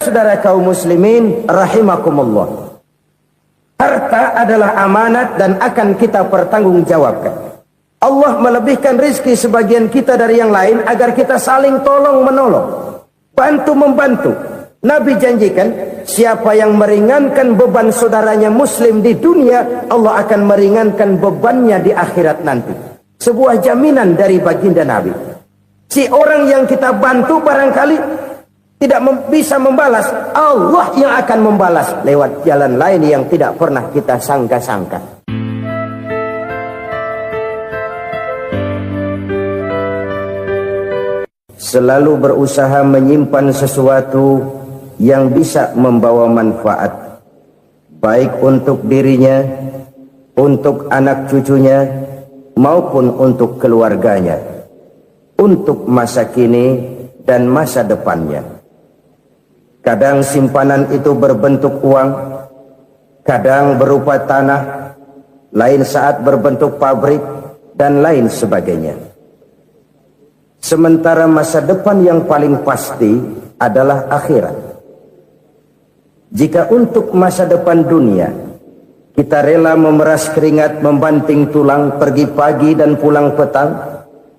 Saudara-saudara kaum muslimin rahimakumullah, harta adalah amanat dan akan kita pertanggungjawabkan. Allah melebihkan rizki sebagian kita dari yang lain agar kita saling tolong menolong, bantu membantu. Nabi janjikan, siapa yang meringankan beban saudaranya muslim di dunia, Allah akan meringankan bebannya di akhirat nanti. Sebuah jaminan dari baginda Nabi. Si orang yang kita bantu barangkali tidak bisa membalas, Allah yang akan membalas lewat jalan lain yang tidak pernah kita sangka-sangka. Selalu berusaha menyimpan sesuatu yang bisa membawa manfaat, baik untuk dirinya, untuk anak cucunya, maupun untuk keluarganya, untuk masa kini dan masa depannya. Kadang simpanan itu berbentuk uang, kadang berupa tanah, lain saat berbentuk pabrik, dan lain sebagainya. Sementara masa depan yang paling pasti adalah akhirat. Jika untuk masa depan dunia, kita rela memeras keringat, membanting tulang, pergi pagi dan pulang petang,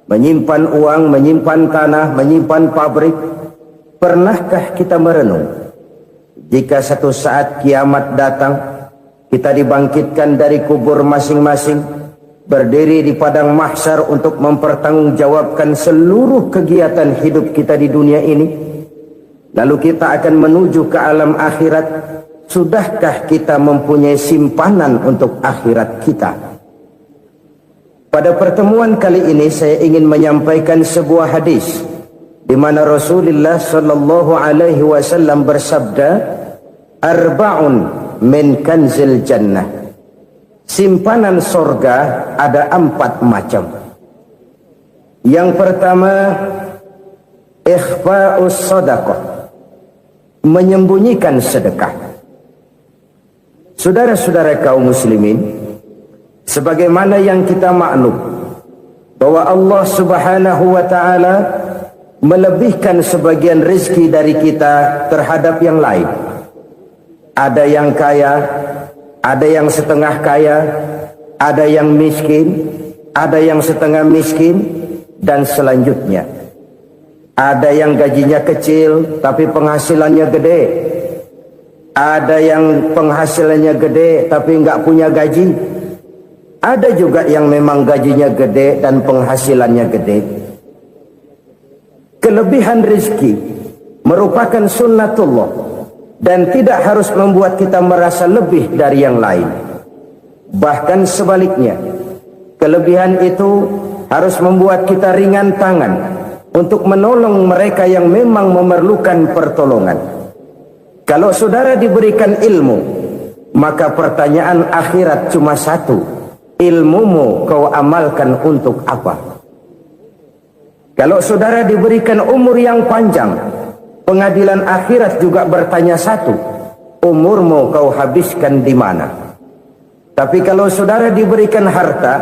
menyimpan uang, menyimpan tanah, menyimpan pabrik, pernahkah kita merenung, jika satu saat kiamat datang, kita dibangkitkan dari kubur masing-masing, berdiri di padang mahsyar untuk mempertanggungjawabkan seluruh kegiatan hidup kita di dunia ini, lalu kita akan menuju ke alam akhirat. Sudahkah kita mempunyai simpanan untuk akhirat kita? Pada pertemuan kali ini saya ingin menyampaikan sebuah hadis di mana Rasulullah sallallahu alaihi wasallam bersabda, arba'un min kanzil jannah. Simpanan sorga ada 4 macam. Yang pertama, ikhfa'us sadaqah, menyembunyikan sedekah. Saudara-saudara kaum muslimin, sebagaimana yang kita maklum bahwa Allah Subhanahu wa taala melebihkan sebagian rezeki dari kita terhadap yang lain. Ada yang kaya, ada yang setengah kaya, ada yang miskin, ada yang setengah miskin, dan selanjutnya. Ada yang gajinya kecil tapi penghasilannya gede. Ada yang penghasilannya gede tapi nggak punya gaji. Ada juga yang memang gajinya gede dan penghasilannya gede. Kelebihan rezeki merupakan sunnatullah dan tidak harus membuat kita merasa lebih dari yang lain. Bahkan sebaliknya, kelebihan itu harus membuat kita ringan tangan untuk menolong mereka yang memang memerlukan pertolongan. Kalau saudara diberikan ilmu, maka pertanyaan akhirat cuma satu: ilmumu kau amalkan untuk apa? Kalau saudara diberikan umur yang panjang, pengadilan akhirat juga bertanya satu: umurmu kau habiskan di mana? Tapi kalau saudara diberikan harta,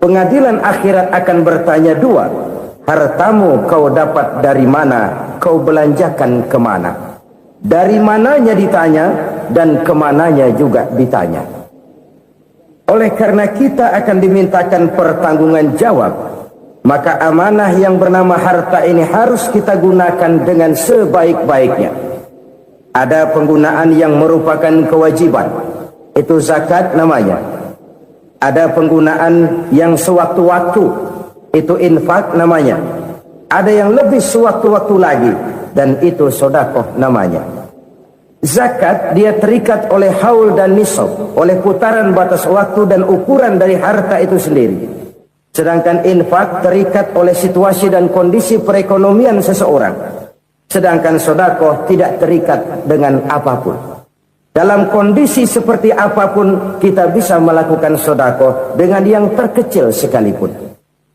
pengadilan akhirat akan bertanya dua: hartamu kau dapat dari mana, kau belanjakan kemana? Dari mananya ditanya, dan kemananya juga ditanya. Oleh karena kita akan dimintakan pertanggungan jawab, maka amanah yang bernama harta ini harus kita gunakan dengan sebaik-baiknya. Ada penggunaan yang merupakan kewajiban, itu zakat namanya. Ada penggunaan yang sewaktu-waktu, itu infak namanya. Ada yang lebih sewaktu-waktu lagi, dan itu sedekah namanya. Zakat dia terikat oleh haul dan nisab, oleh putaran batas waktu dan ukuran dari harta itu sendiri. Sedangkan infak terikat oleh situasi dan kondisi perekonomian seseorang. Sedangkan sedekah tidak terikat dengan apapun. Dalam kondisi seperti apapun kita bisa melakukan sedekah dengan yang terkecil sekalipun.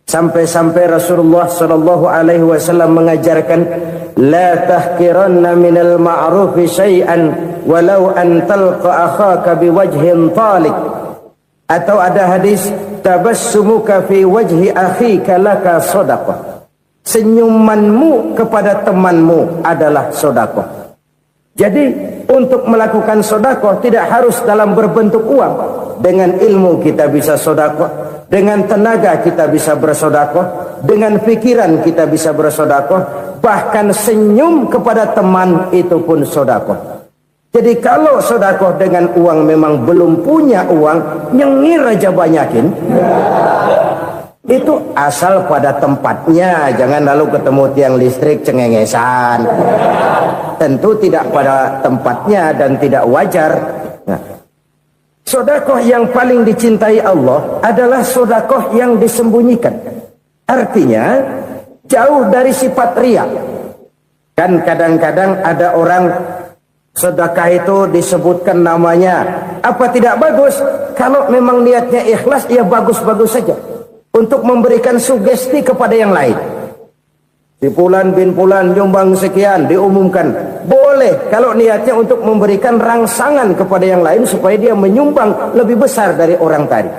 Sampai-sampai Rasulullah sallallahu alaihi wasallam mengajarkan, la tahqiranna minal ma'rufi syai'an walau an talqa akhaka biwajhin talik. Atau ada hadis, tabassumuka fi wajhi akhika laka sedekah. Senyumanmu kepada temanmu adalah sedekah. Jadi untuk melakukan sedekah tidak harus dalam berbentuk uang. Dengan ilmu kita bisa sedekah, dengan tenaga kita bisa bersedekah, dengan pikiran kita bisa bersedekah, bahkan senyum kepada teman itu pun sedekah. Jadi kalau sedekah dengan uang memang belum punya uang, nyengir aja banyakin. Itu asal pada tempatnya, jangan lalu ketemu tiang listrik cengengesan. Tentu tidak pada tempatnya dan tidak wajar. Nah, sedekah yang paling dicintai Allah adalah sedekah yang disembunyikan. Artinya jauh dari sifat riya. Kan kadang-kadang ada orang sedekah itu disebutkan namanya. Apa tidak bagus? Kalau memang niatnya ikhlas, ya bagus-bagus saja. Untuk memberikan sugesti kepada yang lain. Si Fulan bin Fulan nyumbang sekian, diumumkan. Boleh kalau niatnya untuk memberikan rangsangan kepada yang lain supaya dia menyumbang lebih besar dari orang tadi.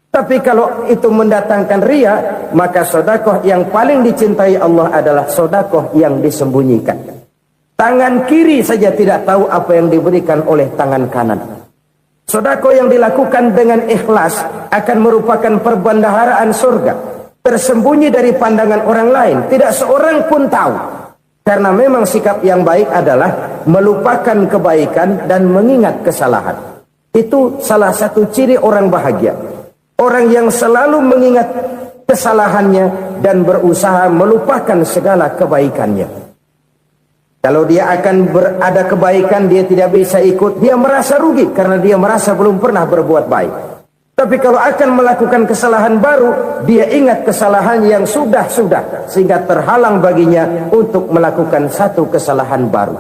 Tapi kalau itu mendatangkan riya, maka sedekah yang paling dicintai Allah adalah sedekah yang disembunyikan. Tangan kiri saja tidak tahu apa yang diberikan oleh tangan kanan. Sedekah yang dilakukan dengan ikhlas akan merupakan perbendaharaan surga, tersembunyi dari pandangan orang lain, tidak seorang pun tahu. Karena memang sikap yang baik adalah melupakan kebaikan dan mengingat kesalahan. Itu salah satu ciri orang bahagia. Orang yang selalu mengingat kesalahannya dan berusaha melupakan segala kebaikannya. Kalau dia akan berada kebaikan, dia tidak bisa ikut, dia merasa rugi karena dia merasa belum pernah berbuat baik. Tapi kalau akan melakukan kesalahan baru, dia ingat kesalahan yang sudah-sudah, sehingga terhalang baginya untuk melakukan satu kesalahan baru.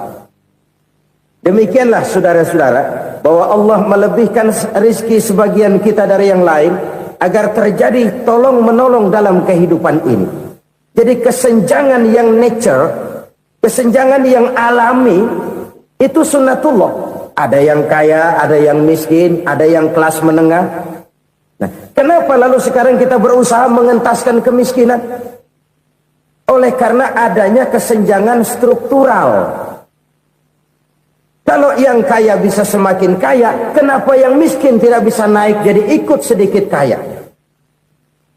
Demikianlah saudara-saudara, bahwa Allah melebihkan rizki sebagian kita dari yang lain, agar terjadi tolong-menolong dalam kehidupan ini. Jadi kesenjangan yang nature, kesenjangan yang alami, itu sunnatullah. Ada yang kaya, ada yang miskin, ada yang kelas menengah. Nah, kenapa lalu sekarang kita berusaha mengentaskan kemiskinan? Oleh karena adanya kesenjangan struktural. Kalau yang kaya bisa semakin kaya, kenapa yang miskin tidak bisa naik jadi ikut sedikit kaya?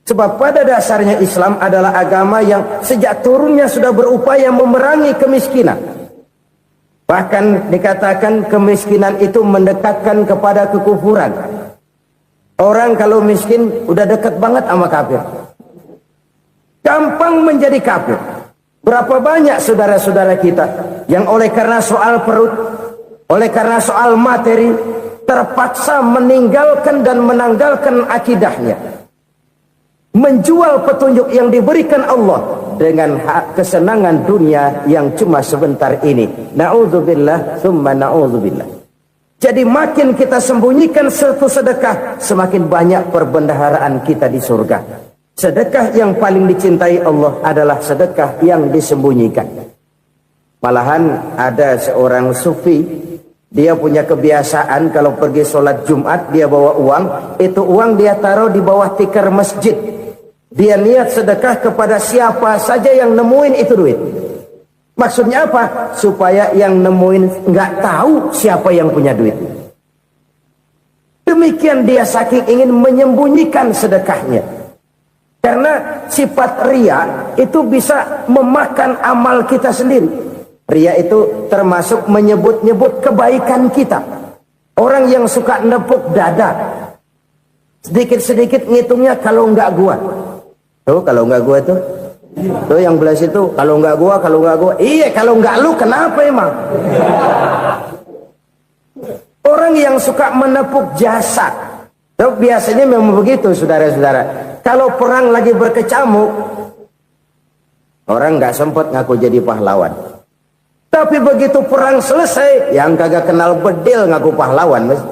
Sebab pada dasarnya Islam adalah agama yang sejak turunnya sudah berupaya memerangi kemiskinan. Bahkan dikatakan kemiskinan itu mendekatkan kepada kekufuran. Orang kalau miskin udah dekat banget sama kafir. Gampang menjadi kafir. Berapa banyak saudara-saudara kita yang oleh karena soal perut, oleh karena soal materi, terpaksa meninggalkan dan menanggalkan akidahnya. Menjual petunjuk yang diberikan Allah dengan kesenangan dunia yang cuma sebentar ini. Na'udzubillah, thumma na'udzubillah. Jadi makin kita sembunyikan satu sedekah, semakin banyak perbendaharaan kita di surga. Sedekah yang paling dicintai Allah adalah sedekah yang disembunyikan. Malahan ada seorang sufi, dia punya kebiasaan kalau pergi sholat Jumat dia bawa uang, itu uang dia taruh di bawah tikar masjid. Dia niat sedekah kepada siapa saja yang nemuin itu duit. Maksudnya apa? Supaya yang nemuin nggak tahu siapa yang punya duit. Demikian dia saking ingin menyembunyikan sedekahnya. Karena sifat riya itu bisa memakan amal kita sendiri. Riya itu termasuk menyebut-nyebut kebaikan kita. Orang yang suka nepuk dada, sedikit-sedikit ngitungnya kalau nggak gua. Tuh kalau nggak gua tuh yang belah situ, kalau nggak gua. Iya, kalau nggak lu kenapa emang? Orang yang suka menepuk jasad, tuh biasanya memang begitu, saudara-saudara. Kalau perang lagi berkecamuk, orang nggak sempat ngaku jadi pahlawan. Tapi begitu perang selesai, yang kagak kenal bedil ngaku pahlawan, mas.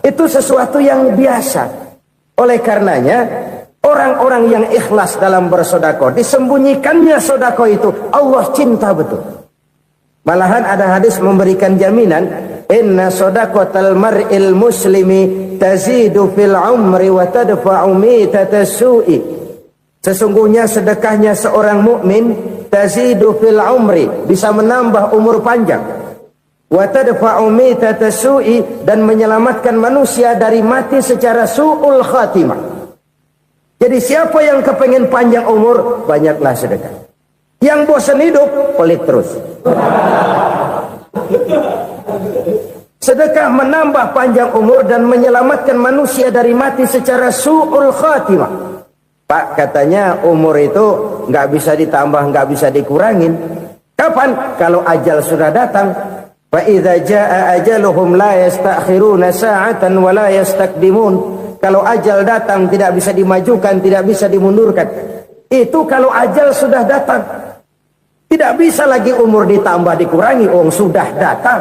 Itu sesuatu yang biasa. Oleh karenanya, orang-orang yang ikhlas dalam bersedekah, disembunyikannya sedekah itu Allah cinta betul. Malahan ada hadis memberikan jaminan, inna sadaqatal mar'il muslimi tazidu fil umri wa tadfa'u mitatas su'i. Sesungguhnya sedekahnya seorang mukmin tazidu fil umri, bisa menambah umur panjang, wa tadfa'u mitata su'i, dan menyelamatkan manusia dari mati secara su'ul khatimah. Jadi siapa yang kepengen panjang umur, banyaklah sedekah. Yang bosan hidup, pelit terus. Sedekah menambah panjang umur dan menyelamatkan manusia dari mati secara su'ul khatimah. Pak, katanya umur itu nggak bisa ditambah, nggak bisa dikurangin. Kapan? Kalau ajal sudah datang. Fa idza jaa ajaluhum la yastakhiruna sa'atan wa la yastakdimun. Kalau ajal datang tidak bisa dimajukan, tidak bisa dimundurkan. Itu kalau ajal sudah datang. Tidak bisa lagi umur ditambah dikurangi, sudah datang.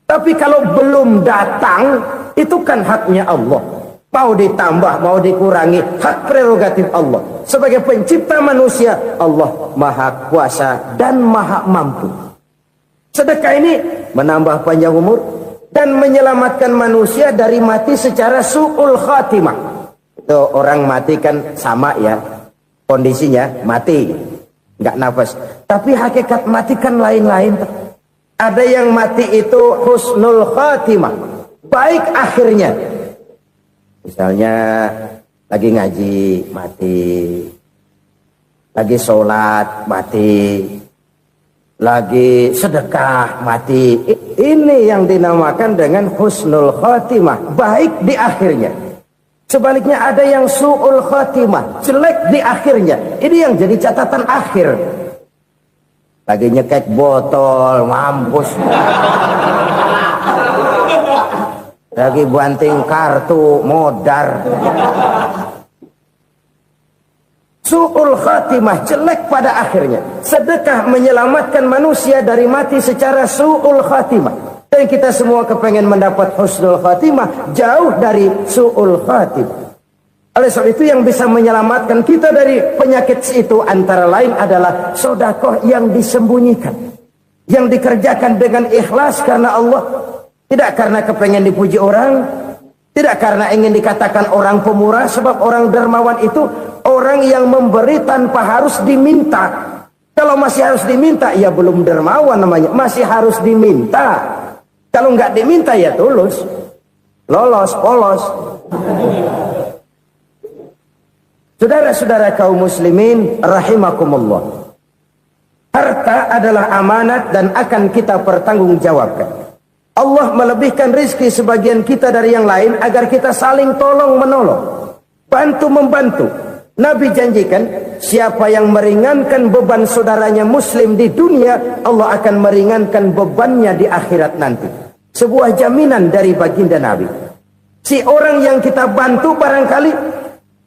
Tapi kalau belum datang, itu kan haknya Allah. Mau ditambah, mau dikurangi, hak prerogatif Allah. Sebagai pencipta manusia, Allah maha kuasa dan maha mampu. Sedekah ini menambah panjang umur dan menyelamatkan manusia dari mati secara su'ul khatimah. Itu orang mati kan sama ya, kondisinya mati, nggak nafas. Tapi hakikat mati kan lain-lain. Ada yang mati itu husnul khatimah, baik akhirnya. Misalnya lagi ngaji mati, lagi sholat mati, lagi sedekah mati. Ini yang dinamakan dengan husnul khatimah, baik di akhirnya. Sebaliknya ada yang su'ul khatimah, jelek di akhirnya. Ini yang jadi catatan akhir. Lagi nyekek botol, mampus. Lagi banting kartu, modar. Su'ul khatimah, jelek pada akhirnya. Sedekah menyelamatkan manusia dari mati secara su'ul khatimah. Dan kita semua kepengen mendapat husnul khatimah, jauh dari su'ul khatimah. Oleh sebab itu yang bisa menyelamatkan kita dari penyakit itu antara lain adalah sedekah yang disembunyikan, yang dikerjakan dengan ikhlas karena Allah, tidak karena kepengen dipuji orang, tidak karena ingin dikatakan orang pemurah. Sebab orang dermawan itu orang yang memberi tanpa harus diminta. Kalau masih harus diminta, ya belum dermawan namanya, masih harus diminta. Kalau nggak diminta ya tulus, lolos, polos. Saudara-saudara kaum muslimin rahimakumullah, harta adalah amanat dan akan kita pertanggungjawabkan. Allah melebihkan rizki sebagian kita dari yang lain agar kita saling tolong menolong, bantu membantu. Nabi janjikan, siapa yang meringankan beban saudaranya muslim di dunia, Allah akan meringankan bebannya di akhirat nanti. Sebuah jaminan dari baginda Nabi. Si orang yang kita bantu barangkali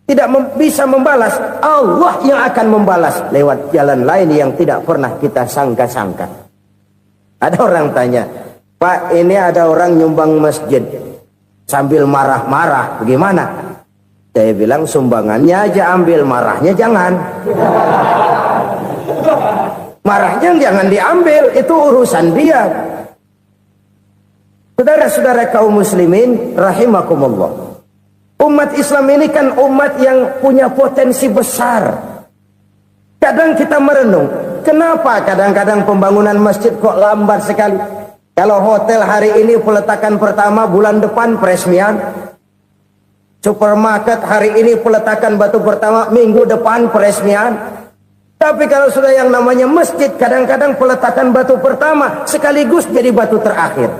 tidak bisa membalas, Allah yang akan membalas lewat jalan lain yang tidak pernah kita sangka-sangka. Ada orang tanya, Pak, ini ada orang nyumbang masjid sambil marah-marah, bagaimana? Saya bilang sumbangannya aja ambil, marahnya jangan. Marahnya jangan diambil, itu urusan dia. Saudara-saudara kaum muslimin rahimakumullah, umat Islam ini kan umat yang punya potensi besar. Kadang kita merenung, kenapa kadang-kadang pembangunan masjid kok lambat sekali? Kalau hotel hari ini peletakan pertama, bulan depan peresmian. Supermarket hari ini peletakan batu pertama, minggu depan peresmian. Tapi kalau sudah yang namanya masjid, kadang-kadang peletakan batu pertama sekaligus jadi batu terakhir.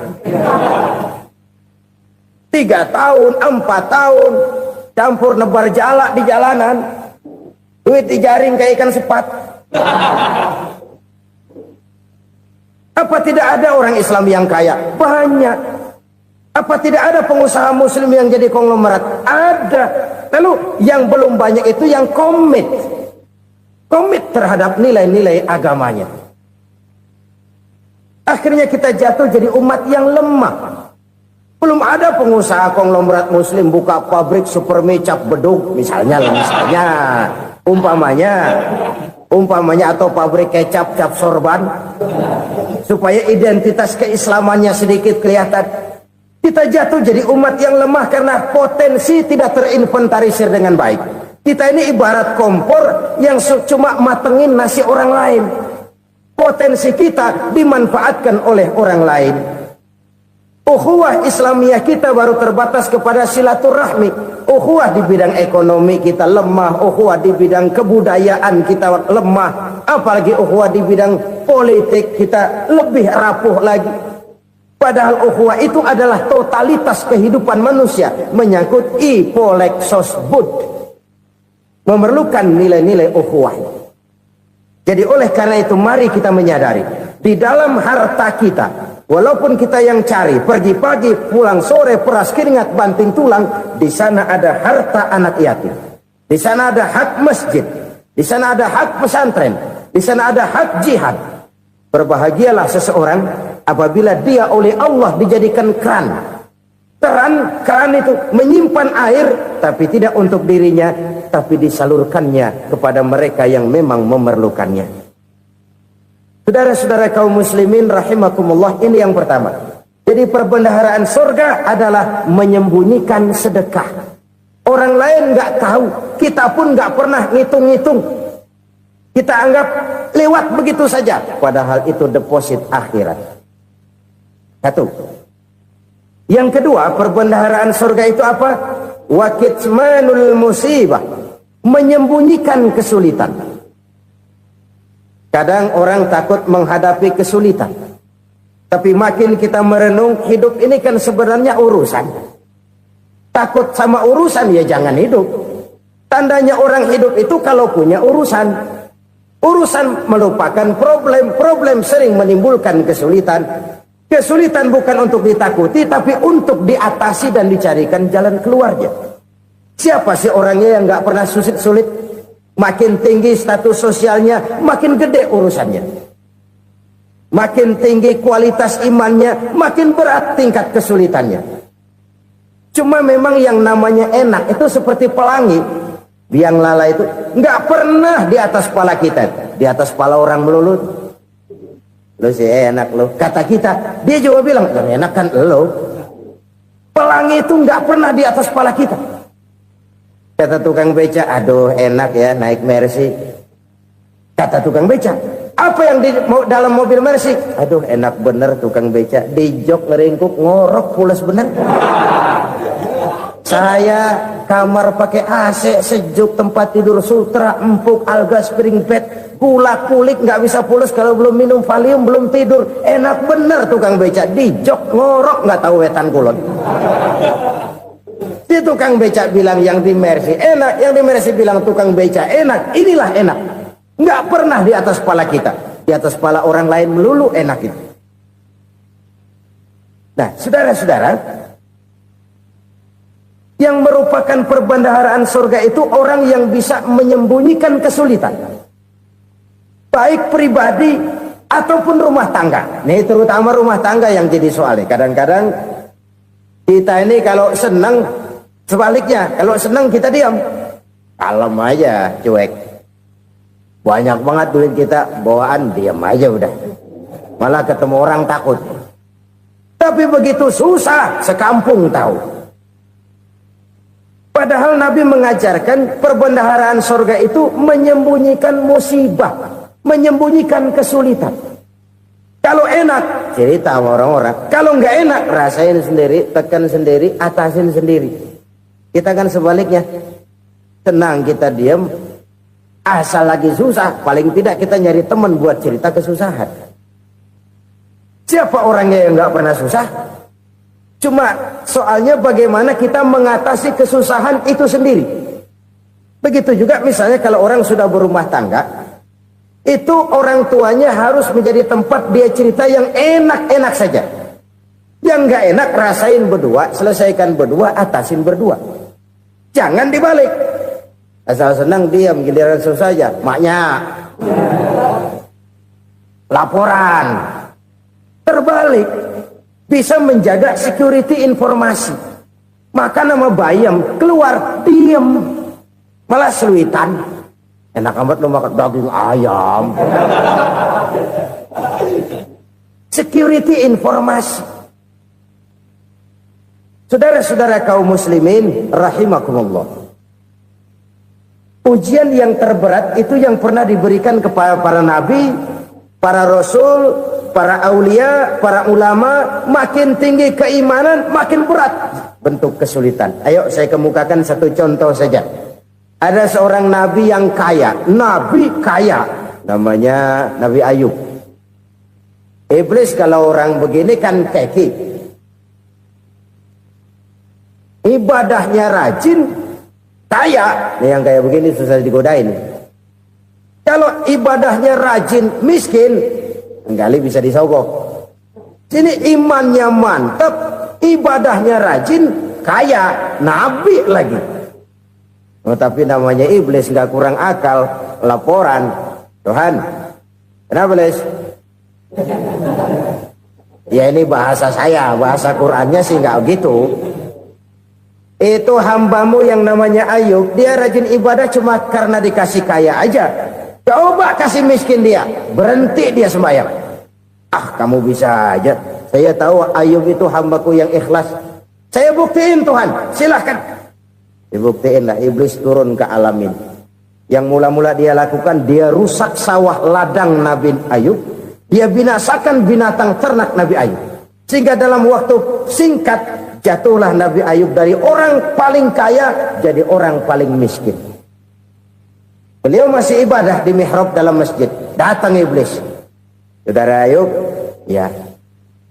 3 tahun, 4 tahun, campur nebar jalak di jalanan, duit dijaring kayak ikan sepat. Apa tidak ada orang Islam yang kaya? Banyak. Apa tidak ada pengusaha muslim yang jadi konglomerat? Ada. Lalu yang belum banyak itu yang komit terhadap nilai-nilai agamanya. Akhirnya kita jatuh jadi umat yang lemah. Belum ada pengusaha konglomerat muslim buka pabrik super mie cap beduk misalnya umpamanya atau pabrik kecap cap sorban supaya identitas keislamannya sedikit kelihatan. Kita jatuh jadi umat yang lemah karena potensi tidak terinventarisir dengan baik. Kita ini ibarat kompor yang cuma matengin nasi orang lain. potensi kita dimanfaatkan oleh orang lain. Ukhuwah Islamiyah kita baru terbatas kepada silaturahmi. Ukhuwah di bidang ekonomi kita lemah, ukhuwah di bidang kebudayaan kita lemah, apalagi ukhuwah di bidang politik kita lebih rapuh lagi. Padahal ukhuwah itu adalah totalitas kehidupan manusia, menyangkut ipolek sosbud, memerlukan nilai-nilai ukhuwah. Jadi oleh karena itu mari kita menyadari di dalam harta kita, walaupun kita yang cari pergi pagi pulang sore peras keringat banting tulang, di sana ada harta anak yatim, di sana ada hak masjid, di sana ada hak pesantren, di sana ada hak jihad. Berbahagialah seseorang apabila dia oleh Allah dijadikan keran. Keran itu menyimpan air, tapi tidak untuk dirinya, tapi disalurkannya kepada mereka yang memang memerlukannya. Saudara-saudara kaum muslimin rahimakumullah, ini yang pertama. Jadi perbendaharaan surga adalah menyembunyikan sedekah. Orang lain nggak tahu, kita pun nggak pernah ngitung-ngitung. Kita anggap lewat begitu saja, padahal itu deposit akhirat. Satu. Yang kedua, perbendaharaan surga itu apa? Wa kitmanul musibah, menyembunyikan kesulitan. Kadang orang takut menghadapi kesulitan, tapi makin kita merenung, hidup ini kan sebenarnya urusan. Takut sama urusan ya jangan hidup. Tandanya orang hidup itu kalau punya urusan. Urusan melupakan problem, problem sering menimbulkan kesulitan. Kesulitan bukan untuk ditakuti, tapi untuk diatasi dan dicarikan jalan keluarnya. Siapa sih orangnya yang nggak pernah sulit-sulit? Makin tinggi status sosialnya, makin gede urusannya. Makin tinggi kualitas imannya, makin berat tingkat kesulitannya. Cuma memang yang namanya enak itu seperti pelangi. Biang lala itu nggak pernah di atas kepala kita, di atas kepala orang melulu. Lo sih enak lo, kata kita. Dia juga bilang yang enak kan lo. Pelangi itu nggak pernah di atas kepala kita. Kata tukang beca, aduh enak ya naik Mercy. Kata tukang beca, apa yang di dalam mobil Mercy? Aduh enak bener tukang beca, di jok ngeringkuk ngorok pulas bener. Saya kamar pakai AC sejuk, tempat tidur sutra empuk, alga spring bed, gula kulik nggak bisa pulas kalau belum minum Valium, belum tidur. Enak bener tukang beca, di jok ngorok nggak tahu wetan kulon. Si tukang beca bilang yang di Mercy enak, yang di Mercy bilang tukang beca enak. Inilah enak, nggak pernah di atas kepala kita, di atas kepala orang lain melulu enak itu. Nah saudara-saudara, yang merupakan perbendaharaan surga itu orang yang bisa menyembunyikan kesulitan, baik pribadi ataupun rumah tangga. Nih terutama rumah tangga yang jadi soalnya. Kadang-kadang kita ini kalau senang, sebaliknya kalau senang kita diam, kalem aja, cuek. Banyak banget duit kita bawaan, diam aja udah. Malah ketemu orang takut. Tapi begitu susah, sekampung tahu. Padahal Nabi mengajarkan perbendaharaan surga itu menyembunyikan musibah, menyembunyikan kesulitan. Kalau enak, cerita sama orang-orang. Kalau nggak enak, rasain sendiri, tekan sendiri, atasin sendiri. Kita kan sebaliknya, tenang kita diam, asal lagi susah, paling tidak kita nyari teman buat cerita kesusahan. Siapa orangnya yang nggak pernah susah? Cuma soalnya bagaimana kita mengatasi kesusahan itu sendiri. Begitu juga misalnya kalau orang sudah berumah tangga, itu orang tuanya harus menjadi tempat dia cerita yang enak-enak saja. Yang nggak enak rasain berdua, selesaikan berdua, atasin berdua. Jangan dibalik. Asal senang diam, giliran susah saja. Maknya laporan. Terbalik. Bisa menjaga security informasi. Maka nama bayam keluar diam, malah seluitan. Enak amat lo makan daging ayam. Security informasi. Saudara-saudara kaum muslimin rahimakumullah, ujian yang terberat itu yang pernah diberikan kepada para nabi para rasul, para aulia, para ulama, makin tinggi keimanan, makin berat bentuk kesulitan. Ayo saya kemukakan satu contoh saja. Ada seorang nabi yang kaya, nabi kaya, namanya Nabi Ayub. Iblis kalau orang begini kan keki, ibadahnya rajin, kaya. Nih yang kayak begini susah digodain. Kalau ibadahnya rajin, miskin, kali bisa disogok. Sini imannya mantap, ibadahnya rajin, kaya, nabi lagi. Oh, tapi namanya iblis nggak kurang akal. Laporan, Tuhan, kenapa iblis? Ya ini bahasa saya, bahasa Qurannya sih nggak gitu. Itu hambamu yang namanya Ayub, dia rajin ibadah cuma karena dikasih kaya aja. Coba kasih miskin dia, berhenti dia sembahyang. Ah, kamu bisa aja. Saya tahu Ayub itu hambaku yang ikhlas. Saya buktiin Tuhan, silahkan. Dibuktiin lah, iblis turun ke alamin. Yang mula-mula dia lakukan, dia rusak sawah ladang Nabi Ayub. Dia binasakan binatang ternak Nabi Ayub. Sehingga dalam waktu singkat, jatuhlah Nabi Ayub dari orang paling kaya, jadi orang paling miskin. Beliau masih ibadah di mihrab dalam masjid. Datang iblis. Saudara Ayub, ya.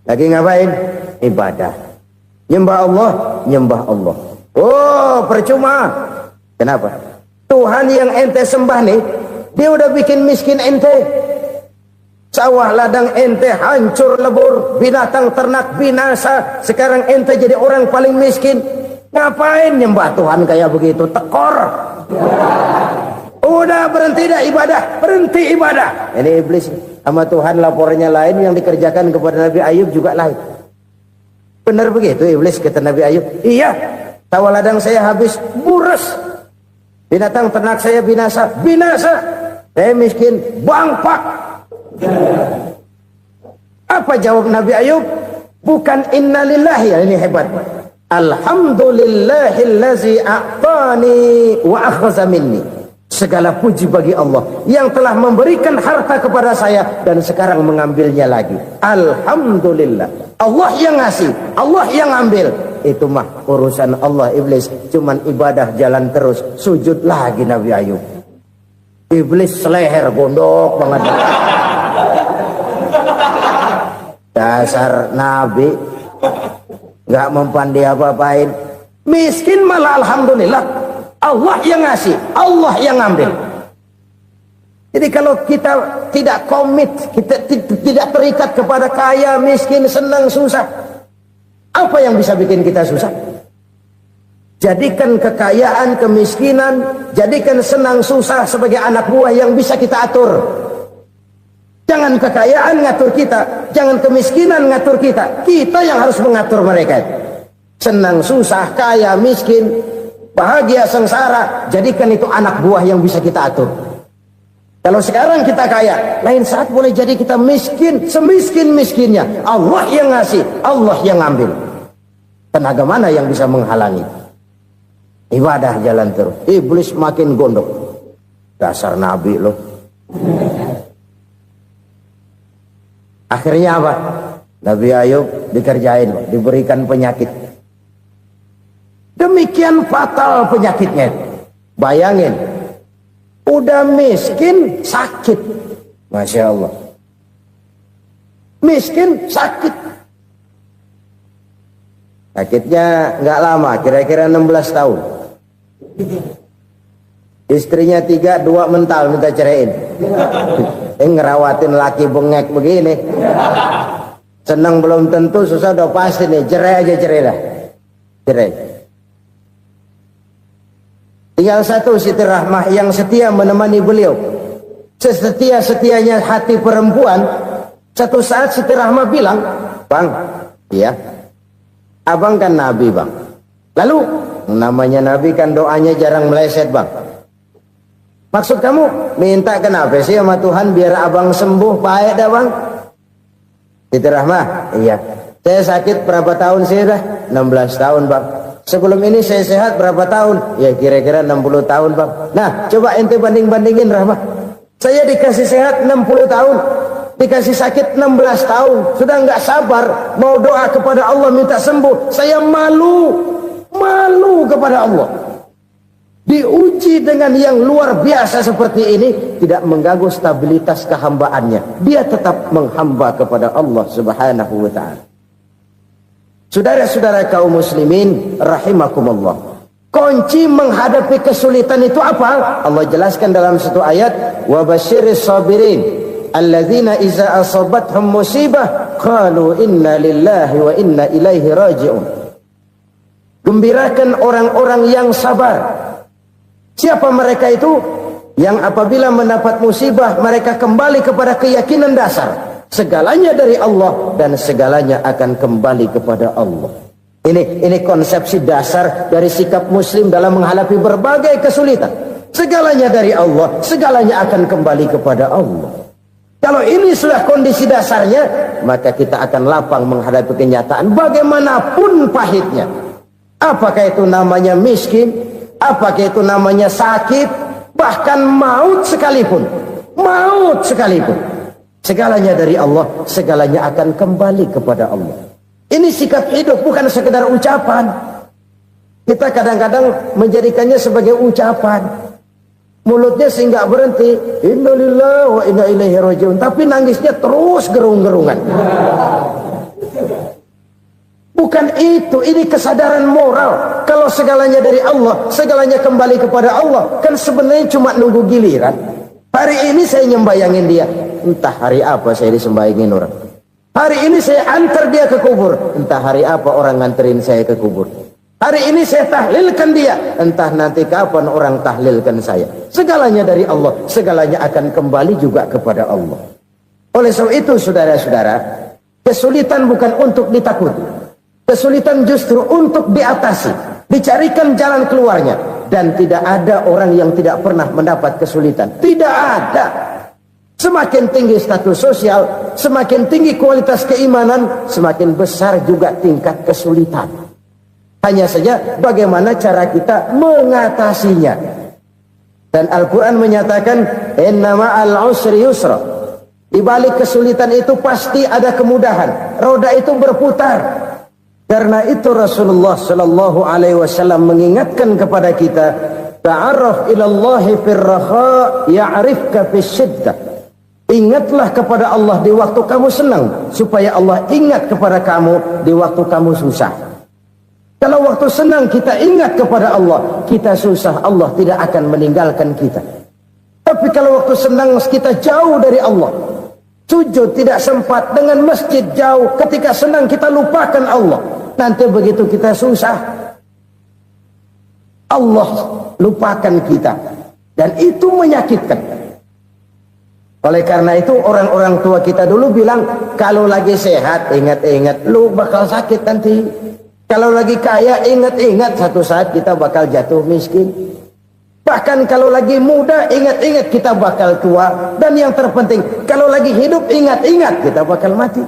Lagi ngapain? Ibadah. Nyembah Allah, nyembah Allah. Oh, percuma. Kenapa? Tuhan yang ente sembah nih, dia udah bikin miskin ente. Sawah ladang ente hancur lebur, binatang ternak binasa. Sekarang ente jadi orang paling miskin. Ngapain nyembah Tuhan kayak begitu? Tekor. Udah berhenti dah ibadah, berhenti ibadah. Ini iblis sama Tuhan laporannya lain, yang dikerjakan kepada Nabi Ayub juga lain. Benar begitu iblis kata Nabi Ayub? Iya, sawah ladang saya habis, buras. Binatang ternak saya binasa, binasa. Saya miskin, bangpak. Apa jawab Nabi Ayub? Bukan innalillahi, ini hebat. Alhamdulillahillazi a'tani wa akhza minni. Segala puji bagi Allah yang telah memberikan harta kepada saya dan sekarang mengambilnya lagi. Alhamdulillah. Allah yang ngasih, Allah yang ambil. Itu mah urusan Allah. Iblis cuman ibadah jalan terus, sujud lagi Nabi Ayub. Iblis seleher gondok banget. Dasar Nabi nggak mempan dia apa-apain. Miskin malah alhamdulillah. Allah yang ngasih, Allah yang ngambil. Jadi kalau kita tidak komit, kita tidak terikat kepada kaya, miskin, senang, susah, apa yang bisa bikin kita susah? Jadikan kekayaan, kemiskinan, jadikan senang, susah sebagai anak buah yang bisa kita atur. Jangan kekayaan ngatur kita, jangan kemiskinan ngatur kita. Kita yang harus mengatur mereka. Senang, susah, kaya, miskin, bahagia, sengsara, jadikan itu anak buah yang bisa kita atur. Kalau sekarang kita kaya, lain saat boleh jadi kita miskin, semiskin-miskinnya. Allah yang ngasih, Allah yang ngambil. Tenaga mana yang bisa menghalangi? Ibadah jalan terus. Iblis makin gondok. Dasar Nabi loh. Akhirnya apa? Nabi Ayub dikerjain, diberikan penyakit. Demikian fatal penyakitnya. Bayangin, udah miskin sakit. Masya Allah. Miskin sakit. Sakitnya nggak lama, kira-kira 16 tahun. Istrinya 3, 2 mental minta ceraiin. Ngerawatin laki bengek begini. Senang belum tentu, susah udah pasti nih. Cerai aja, cerai dah. Cerai. Tinggal satu Siti Rahmah yang setia menemani beliau. Sesetia-setianya hati perempuan. Satu saat Siti Rahmah bilang, "Bang, iya, abang kan Nabi bang. Lalu, namanya Nabi kan doanya jarang meleset bang. Maksud kamu minta kenapa sih sama Tuhan biar abang sembuh baik dah bang?" Siti Rahmah, iya. Saya sakit berapa tahun sih dah? 16 tahun bang. Sebelum ini saya sehat berapa tahun? Ya kira-kira 60 tahun bang. Nah coba ente banding-bandingin Rahmah. Saya dikasih sehat 60 tahun. dikasih sakit 16 tahun, sudah nggak sabar mau doa kepada Allah minta sembuh. Saya malu kepada Allah. Diuji dengan yang luar biasa seperti ini, tidak mengganggu stabilitas kehambaannya. Dia tetap menghamba kepada Allah Subhanahu wa ta'ala. Saudara-saudara kaum muslimin rahimakumullah, kunci menghadapi kesulitan itu apa? Allah jelaskan dalam satu ayat, wa basyiris sabirin alladzina iza asabathum musibah qalu inna lillahi wa inna ilaihi raji'un. Gembirakan orang-orang yang sabar. Siapa mereka itu? Yang apabila mendapat musibah mereka kembali kepada keyakinan dasar, segalanya dari Allah dan segalanya akan kembali kepada Allah. Ini konsepsi dasar dari sikap muslim dalam menghadapi berbagai kesulitan. Segalanya dari Allah, segalanya akan kembali kepada Allah. Kalau ini sudah kondisi dasarnya, maka kita akan lapang menghadapi kenyataan bagaimanapun pahitnya. Apakah itu namanya miskin, apakah itu namanya sakit, bahkan maut sekalipun. Segalanya dari Allah, segalanya akan kembali kepada Allah. Ini sikap hidup, bukan sekedar ucapan. Kita kadang-kadang menjadikannya sebagai ucapan. Mulutnya sih nggak berhenti, innalillahi wa inna ilaihi raji'un, tapi nangisnya terus gerung-gerungan. Bukan itu, ini kesadaran moral. Kalau segalanya dari Allah, segalanya kembali kepada Allah, kan sebenarnya cuma nunggu giliran. Hari ini saya nyembayangin dia, entah hari apa saya disembayangin orang. Hari ini saya antar dia ke kubur, entah hari apa orang nganterin saya ke kubur. Hari ini saya tahlilkan dia, entah nanti kapan orang tahlilkan saya. Segalanya dari Allah, segalanya akan kembali juga kepada Allah. Oleh sebab itu saudara-saudara, kesulitan bukan untuk ditakuti. Kesulitan justru untuk diatasi, dicarikan jalan keluarnya. Dan tidak ada orang yang tidak pernah mendapat kesulitan. Tidak ada. Semakin tinggi status sosial, semakin tinggi kualitas keimanan, semakin besar juga tingkat kesulitan. Hanya saja bagaimana cara kita mengatasinya. Dan Al-Quran menyatakan, inna ma'al usri yusra. Di balik kesulitan itu pasti ada kemudahan. Roda itu berputar. Karena itu Rasulullah sallallahu alaihi wasallam mengingatkan kepada kita, ta'arraf ilallahi firraha ya'rifka fisyiddah. Ingatlah kepada Allah di waktu kamu senang, supaya Allah ingat kepada kamu di waktu kamu susah. Kalau waktu senang kita ingat kepada Allah, kita susah, Allah tidak akan meninggalkan kita. Tapi kalau waktu senang kita jauh dari Allah, sujud tidak sempat, dengan masjid jauh, ketika senang kita lupakan Allah. Nanti begitu kita susah, Allah lupakan kita. Dan itu menyakitkan. Oleh karena itu orang-orang tua kita dulu bilang, kalau lagi sehat ingat-ingat lu bakal sakit nanti. Kalau lagi kaya ingat-ingat satu saat kita bakal jatuh miskin. Bahkan kalau lagi muda ingat-ingat kita bakal tua. Dan yang terpenting, kalau lagi hidup ingat-ingat kita bakal mati.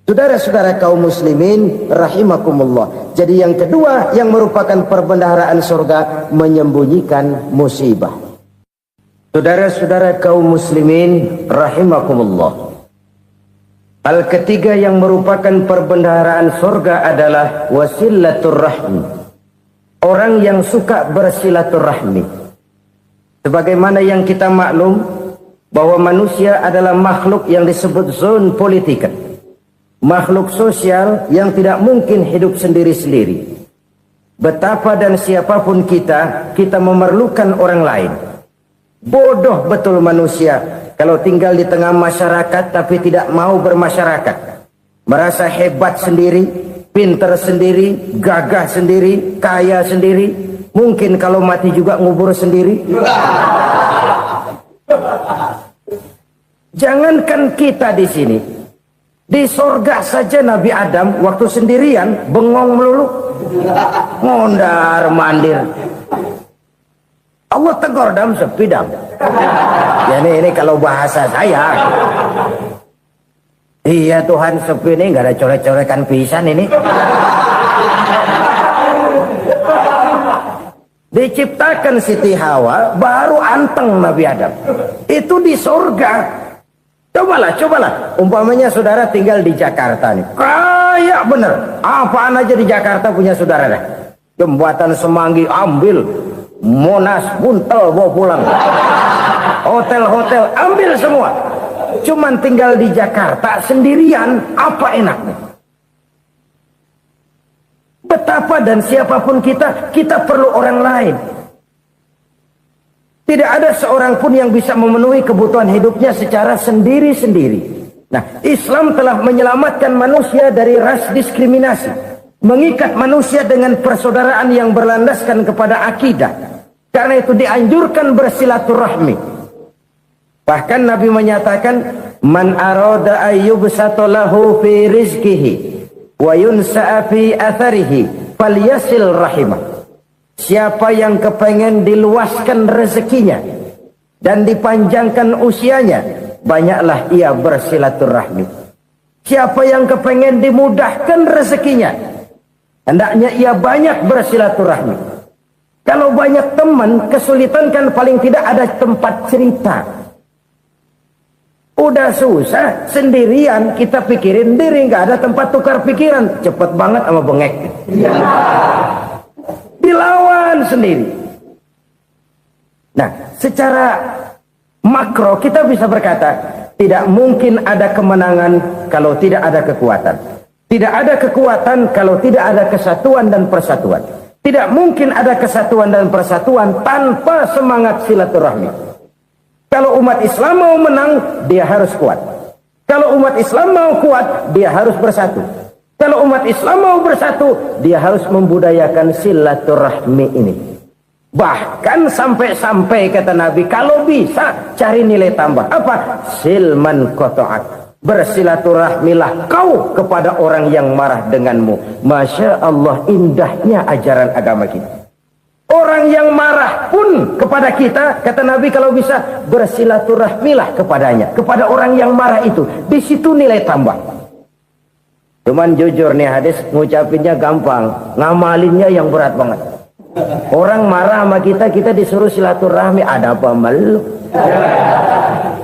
Saudara-saudara kaum muslimin rahimakumullah. Jadi yang kedua yang merupakan perbendaharaan surga, menyembunyikan musibah. Saudara-saudara kaum muslimin rahimakumullah. Hal ketiga yang merupakan perbendaharaan surga adalah wasilatur rahmi. Orang yang suka bersilaturahmi. Sebagaimana yang kita maklum bahwa manusia adalah makhluk yang disebut zon politika. Makhluk sosial yang tidak mungkin hidup sendiri-sendiri. Betapa dan siapapun kita memerlukan orang lain. Bodoh betul manusia kalau tinggal di tengah masyarakat tapi tidak mau bermasyarakat. Merasa hebat sendiri, pintar sendiri, gagah sendiri, kaya sendiri. Mungkin kalau mati juga ngubur sendiri. Jangankan kita di sini, di sorga saja Nabi Adam waktu sendirian bengong melulu, ngondar mandir. Allah tegur dam sepi dam. Ya ini kalau bahasa saya. Iya Tuhan sepi ini nggak ada coret-corekan pisan ini. Diciptakan Siti Hawa baru anteng Nabi Adam. Itu di sorga. Cobalah. Umpamanya saudara tinggal di Jakarta nih. Kayak bener. Apaan aja di Jakarta punya saudara dah. Jembatan Semanggi ambil. Monas, Buntel bawa pulang. Hotel-hotel ambil semua. Cuman tinggal di Jakarta sendirian, apa enaknya? Betapa dan siapapun kita perlu orang lain. Tidak ada seorang pun yang bisa memenuhi kebutuhan hidupnya secara sendiri-sendiri. Nah, Islam telah menyelamatkan manusia dari ras diskriminasi. Mengikat manusia dengan persaudaraan yang berlandaskan kepada akidah. Karena itu dianjurkan bersilaturahmi. Bahkan Nabi menyatakan, man arada ayyubsata lahu fi rizqihi wa yunsa'a fi atharihi falyasil rahimah. Siapa yang kepengen diluaskan rezekinya dan dipanjangkan usianya, banyaklah ia bersilaturahmi. Siapa yang kepengen dimudahkan rezekinya, hendaknya ia banyak bersilaturahmi. Kalau banyak teman, kesulitan kan paling tidak ada tempat cerita. Udah susah, sendirian kita pikirin diri, nggak ada tempat tukar pikiran. Cepet banget sama bengek. Dilawan sendiri. Nah, secara makro kita bisa berkata, tidak mungkin ada kemenangan kalau tidak ada kekuatan. Tidak ada kekuatan kalau tidak ada kesatuan dan persatuan. Tidak mungkin ada kesatuan dan persatuan tanpa semangat silaturahmi. Kalau umat Islam mau menang, dia harus kuat. Kalau umat Islam mau kuat, dia harus bersatu. Kalau umat Islam mau bersatu, dia harus membudayakan silaturahmi ini. Bahkan sampai-sampai kata Nabi, kalau bisa cari nilai tambah. Apa? Silman qata'ak. Bersilaturahmilah kau kepada orang yang marah denganmu. Masya Allah, indahnya ajaran agama kita. Orang yang marah pun kepada kita, kata Nabi, kalau bisa bersilaturahmilah kepadanya. Kepada orang yang marah itu. Di situ nilai tambah. Cuman jujur nih hadis, ngucapinnya gampang, ngamalinnya yang berat banget. Orang marah sama kita disuruh silaturahmi, ada apa malu?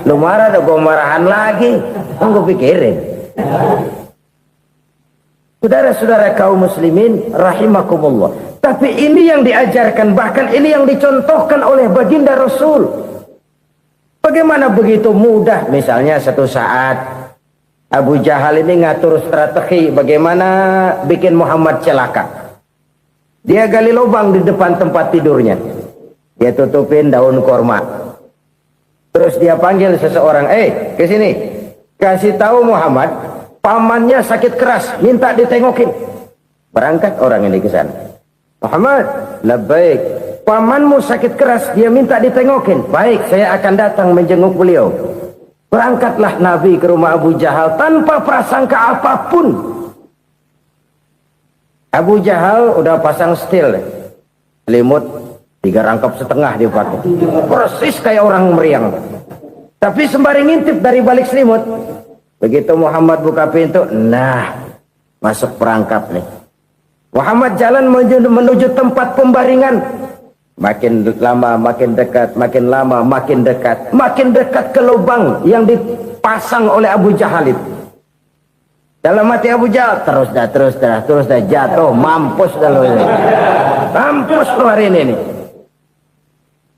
Lu marah, ada gua marahan lagi. Gue pikirin. Saudara-saudara kaum muslimin rahimakumullah. Tapi ini yang diajarkan, bahkan ini yang dicontohkan oleh baginda Rasul. Bagaimana begitu mudah, misalnya satu saat Abu Jahal ini ngatur strategi bagaimana bikin Muhammad celaka. Dia gali lubang di depan tempat tidurnya. Dia tutupin daun korma. Terus dia panggil seseorang, ke sini. Kasih tahu Muhammad, pamannya sakit keras, minta ditengokin. Berangkat orang ini ke sana. Muhammad, labbaik. Pamanmu sakit keras, dia minta ditengokin. Baik, saya akan datang menjenguk beliau. Berangkatlah Nabi ke rumah Abu Jahal tanpa prasangka apapun. Abu Jahal udah pasang setil, selimut 3 rangkap setengah dia pakai, persis kayak orang meriang. Tapi sembari ngintip dari balik selimut, begitu Muhammad buka pintu, nah masuk perangkap nih. Muhammad jalan menuju tempat pembaringan. Makin lama makin dekat, makin lama makin dekat, makin dekat ke lubang yang dipasang oleh Abu Jahal itu. Dalam hati Abu Jahal, terus dah jatuh, mampus dah lo ini. Mampus lo hari ini nih.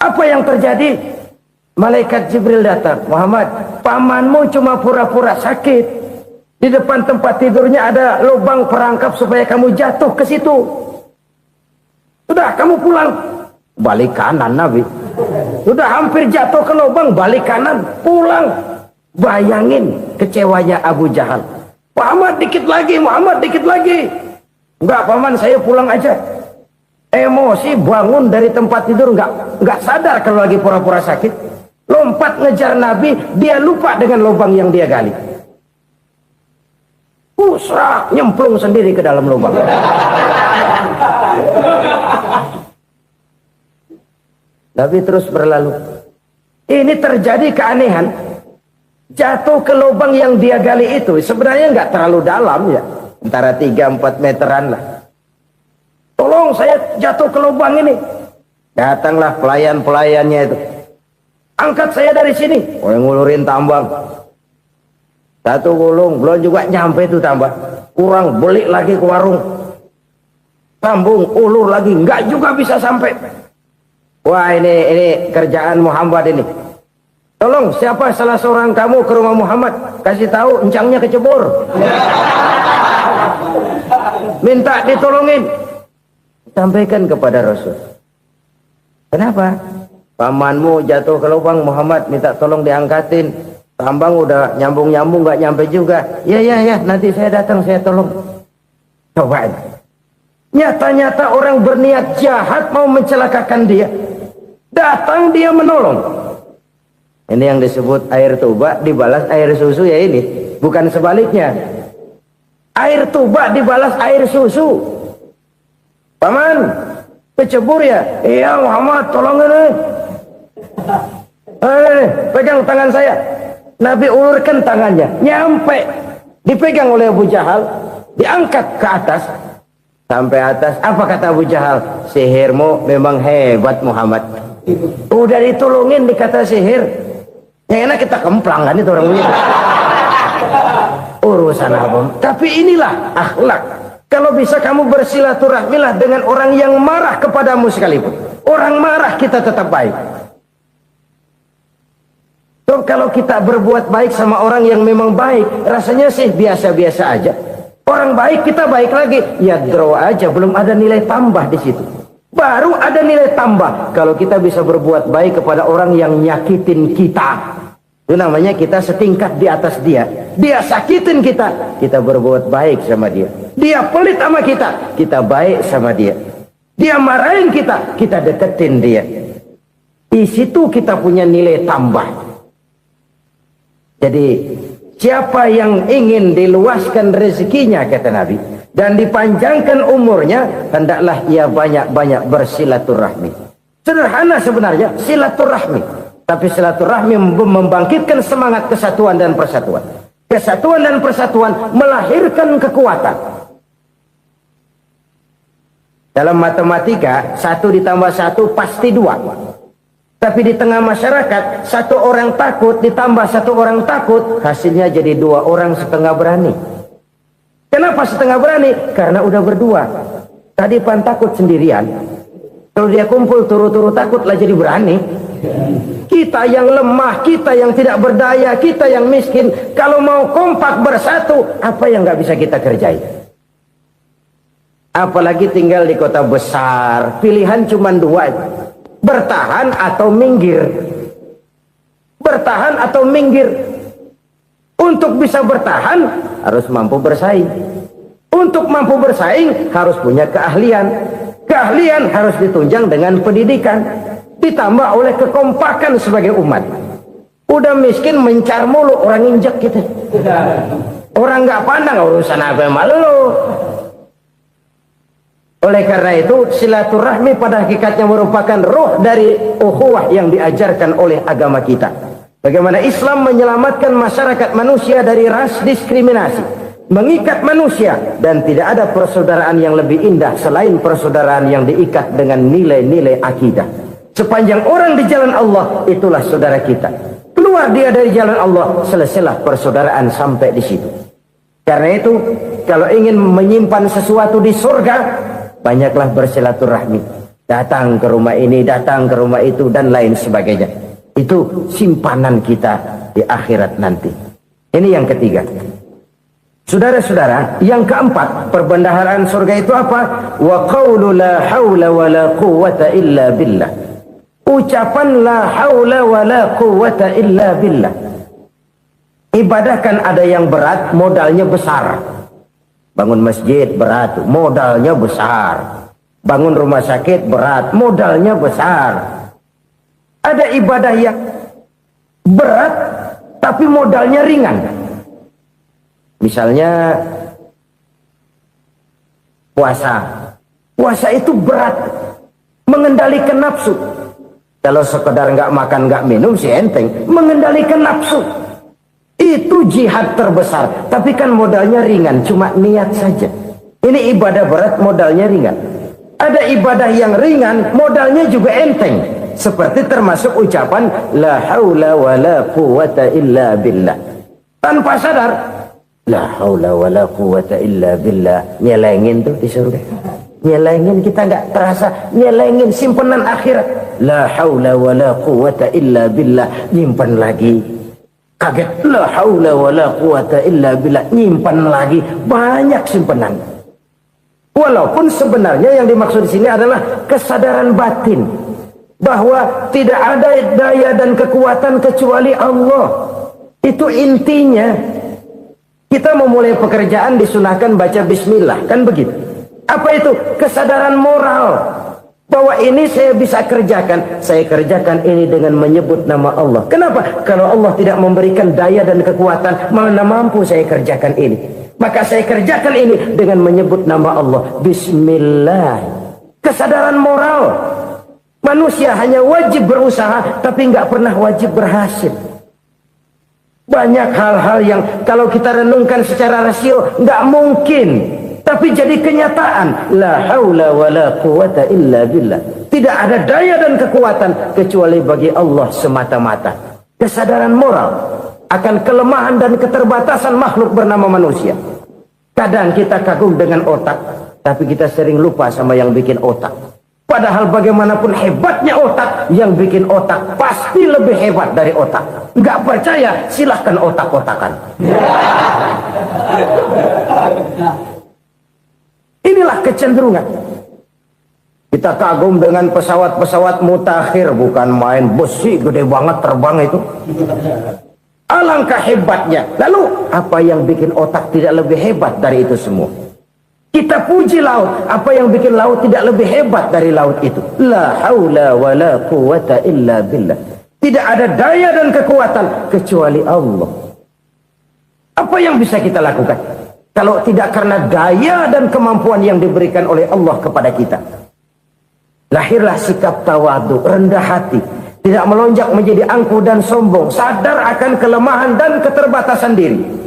Apa yang terjadi? Malaikat Jibril datang. Muhammad, pamanmu cuma pura-pura sakit. Di depan tempat tidurnya ada lubang perangkap supaya kamu jatuh ke situ. Sudah, kamu pulang. Balik kanan Nabi. Sudah hampir jatuh ke lubang, balik kanan, pulang. Bayangin kecewanya Abu Jahal. Muhammad dikit lagi. Enggak paman, saya pulang aja. Emosi bangun dari tempat tidur, enggak sadar kalau lagi pura-pura sakit. Lompat ngejar Nabi, dia lupa dengan lubang yang dia gali. Pusrah, nyemplung sendiri ke dalam lubang. Nabi terus berlalu. Ini terjadi keanehan. Jatuh ke lubang yang dia gali itu sebenarnya nggak terlalu dalam ya, antara 3-4 meteran lah. Tolong saya jatuh ke lubang ini. Datanglah pelayan-pelayannya itu. Angkat saya dari sini. Oh, yang ngulurin tambang. Satu gulung belum juga nyampe itu tambah. Kurang beli lagi ke warung. Sambung ulur lagi nggak juga bisa sampai. Wah ini kerjaan Muhammad ini. Tolong siapa salah seorang kamu ke rumah Muhammad, kasih tahu encangnya kecebur. Minta ditolongin. Sampaikan kepada Rasul. Kenapa? Pamanmu jatuh ke lubang, Muhammad minta tolong diangkatin. Tambang udah nyambung-nyambung nggak nyampe juga. Ya nanti saya datang saya tolong. Coba ini. Nyata-nyata orang berniat jahat mau mencelakakan dia. Datang dia menolong. Ini yang disebut air tuba dibalas air susu ya ini. Bukan sebaliknya. Air tuba dibalas air susu. Paman, kecebur ya? Iya Muhammad, tolong ini. Pegang tangan saya. Nabi ulurkan tangannya. Nyampe. Dipegang oleh Abu Jahal. Diangkat ke atas. Sampai atas. Apa kata Abu Jahal? Sihirmu memang hebat Muhammad. Udah ditolongin dikata sihir. Yang enak kita kemplang kan itu orang begitu. Urusan abang. Tapi inilah akhlak. Kalau bisa kamu bersilaturahmilah dengan orang yang marah kepadamu sekalipun. Orang marah kita tetap baik. So, kalau kita berbuat baik sama orang yang memang baik, rasanya sih biasa-biasa aja. Orang baik kita baik lagi. Ya draw aja, belum ada nilai tambah di situ. Baru ada nilai tambah kalau kita bisa berbuat baik kepada orang yang nyakitin kita. Itu namanya kita setingkat di atas dia. Dia sakitin kita, kita berbuat baik sama dia. Dia pelit sama kita, kita baik sama dia. Dia marahin kita, kita deketin dia. Di situ kita punya nilai tambah. Jadi siapa yang ingin diluaskan rezekinya kata Nabi dan dipanjangkan umurnya, hendaklah ia banyak-banyak bersilaturahmi. Sederhana sebenarnya silaturahmi. Tapi silaturahmi membangkitkan semangat kesatuan dan persatuan. Kesatuan dan persatuan melahirkan kekuatan. Dalam matematika, 1 ditambah 1 pasti 2. Tapi di tengah masyarakat, 1 orang takut ditambah 1 orang takut, hasilnya jadi 2 orang setengah berani. Kenapa setengah berani? Karena udah berdua. Tadi pan takut sendirian. Kalau dia kumpul turu-turu takutlah jadi berani. Kita yang lemah, kita yang tidak berdaya, kita yang miskin, kalau mau kompak bersatu, apa yang nggak bisa kita kerjain? Apalagi tinggal di kota besar, pilihan cuma 2, bertahan atau minggir. Bertahan atau minggir. Untuk bisa bertahan harus mampu bersaing. Untuk mampu bersaing harus punya keahlian. Keahlian harus ditunjang dengan pendidikan. Ditambah oleh kekompakan sebagai umat. Udah miskin mencar mulu, orang injek gitu. Orang nggak pandang urusan apa malu. Oleh karena itu silaturahmi pada hakikatnya merupakan roh dari ukhuwah yang diajarkan oleh agama kita. Bagaimana Islam menyelamatkan masyarakat manusia dari ras diskriminasi, mengikat manusia, dan tidak ada persaudaraan yang lebih indah selain persaudaraan yang diikat dengan nilai-nilai akidah. Sepanjang orang di jalan Allah, itulah saudara kita. Keluar dia dari jalan Allah, selesailah persaudaraan sampai di situ. Karena itu, kalau ingin menyimpan sesuatu di surga, banyaklah bersilaturahmi. Datang ke rumah ini, datang ke rumah itu, dan lain sebagainya. Itu simpanan kita di akhirat nanti. Ini yang ketiga. Saudara-saudara, yang keempat, perbendaharaan surga itu apa? Wa qawlu la hawla wa la quwwata illa billah. Ucapan la haula wa la quwwata illa billah. Ibadah kan ada yang berat, modalnya besar. Bangun masjid berat, modalnya besar. Bangun rumah sakit berat, modalnya besar. Ada ibadah yang berat, tapi modalnya ringan. Misalnya puasa. Puasa itu berat, mengendalikan nafsu. Kalau sekedar nggak makan nggak minum sih enteng, mengendalikan nafsu itu jihad terbesar. Tapi kan modalnya ringan, cuma niat saja. Ini ibadah berat, modalnya ringan. Ada ibadah yang ringan, modalnya juga enteng. Seperti termasuk ucapan la haula wa la quwwata illa billah. Tanpa sadar, la haula wala quwata illa billah. Nyelengin tuh di surga. Nyelengin, kita nggak terasa. Nyelengin simpenan akhirat. La haula wala quwata illa billah. Nyimpan lagi. Kaget, la haula wala quwata illa billah. Nyimpan lagi. Banyak simpenan. Walaupun sebenarnya yang dimaksud di sini adalah kesadaran batin bahwa tidak ada daya dan kekuatan kecuali Allah. Itu intinya. Kita memulai pekerjaan disunahkan baca bismillah, kan begitu? Apa itu? Kesadaran moral bahwa ini saya bisa kerjakan. Saya kerjakan ini dengan menyebut nama Allah. Kenapa? Kalau Allah tidak memberikan daya dan kekuatan, mana mampu saya kerjakan ini. Maka saya kerjakan ini dengan menyebut nama Allah. Bismillah. Kesadaran moral. Manusia hanya wajib berusaha, tapi nggak pernah wajib berhasil. Banyak hal-hal yang kalau kita renungkan secara rasio nggak mungkin, tapi jadi kenyataan. La haula wala quwata illa billah. Tidak ada daya dan kekuatan kecuali bagi Allah semata-mata. Kesadaran moral akan kelemahan dan keterbatasan makhluk bernama manusia. Kadang kita kagum dengan otak, tapi kita sering lupa sama yang bikin otak. Padahal bagaimanapun hebatnya otak, yang bikin otak pasti lebih hebat dari otak. Nggak percaya, silahkan otak-otakan. Inilah kecenderungan. Kita kagum dengan pesawat-pesawat mutakhir, bukan main, besi gede banget terbang itu. Alangkah hebatnya. Lalu apa yang bikin otak tidak lebih hebat dari itu semua? Kita puji laut, apa yang bikin laut tidak lebih hebat dari laut itu? La haula wala quwata illa billah. Tidak ada daya dan kekuatan kecuali Allah. Apa yang bisa kita lakukan kalau tidak karena daya dan kemampuan yang diberikan oleh Allah kepada kita? Lahirlah sikap tawadu, rendah hati, tidak melonjak menjadi angkuh dan sombong, sadar akan kelemahan dan keterbatasan diri.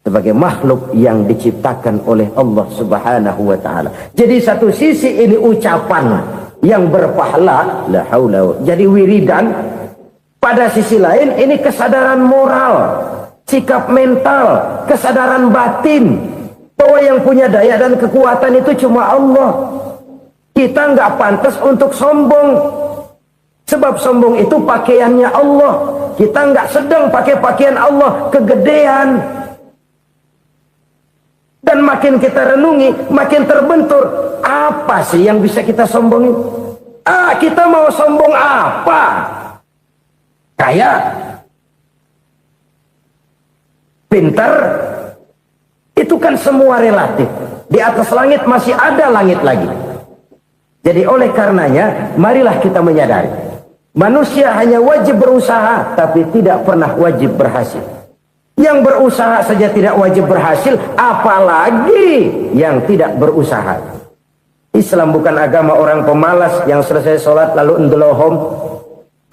Sebagai makhluk yang diciptakan oleh Allah Subhanahu wa ta'ala. Jadi satu sisi ini ucapan yang berpahala, la haula, jadi wiridan. Pada sisi lain ini kesadaran moral, sikap mental, kesadaran batin bahwa yang punya daya dan kekuatan itu cuma Allah. Kita nggak pantas untuk sombong, sebab sombong itu pakaiannya Allah. Kita nggak sedang pakai pakaian Allah, kegedean. Dan makin kita renungi, makin terbentur. Apa sih yang bisa kita sombongin? Kita mau sombong apa? Kaya? Pintar? Itu kan semua relatif. Di atas langit masih ada langit lagi. Jadi oleh karenanya, marilah kita menyadari. Manusia hanya wajib berusaha, tapi tidak pernah wajib berhasil. Yang berusaha saja tidak wajib berhasil, apalagi yang tidak berusaha. Islam bukan agama orang pemalas yang selesai sholat lalu endelohom,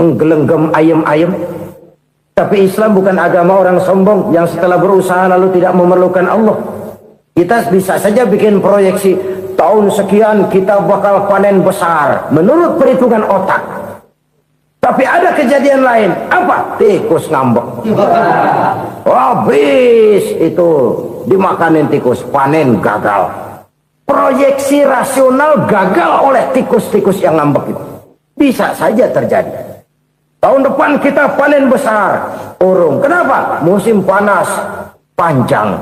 nggelenggem ayem-ayem. Tapi Islam bukan agama orang sombong yang setelah berusaha lalu tidak memerlukan Allah. Kita bisa saja bikin proyeksi, tahun sekian kita bakal panen besar menurut perhitungan otak. Tapi ada kejadian lain. Apa? Tikus ngambek. Habis itu dimakanin tikus, panen gagal. Proyeksi rasional gagal oleh tikus-tikus yang ngambek itu. Bisa saja terjadi. Tahun depan kita panen besar, urung. Kenapa? Musim panas panjang.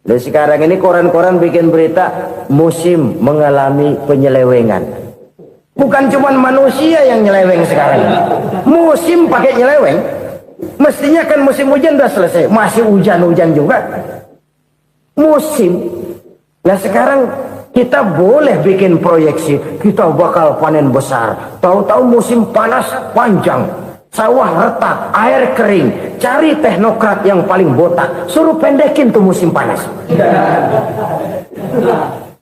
Dan sekarang ini koran-koran bikin berita musim mengalami penyelewengan. Bukan cuma manusia yang nyeleweng sekarang. Musim pakai nyeleweng. Mestinya kan musim hujan udah selesai, masih hujan-hujan juga. Musim. Nah sekarang kita boleh bikin proyeksi, kita bakal panen besar. Tahu-tahu musim panas panjang, sawah retak, air kering. Cari teknokrat yang paling botak, suruh pendekin tuh musim panas.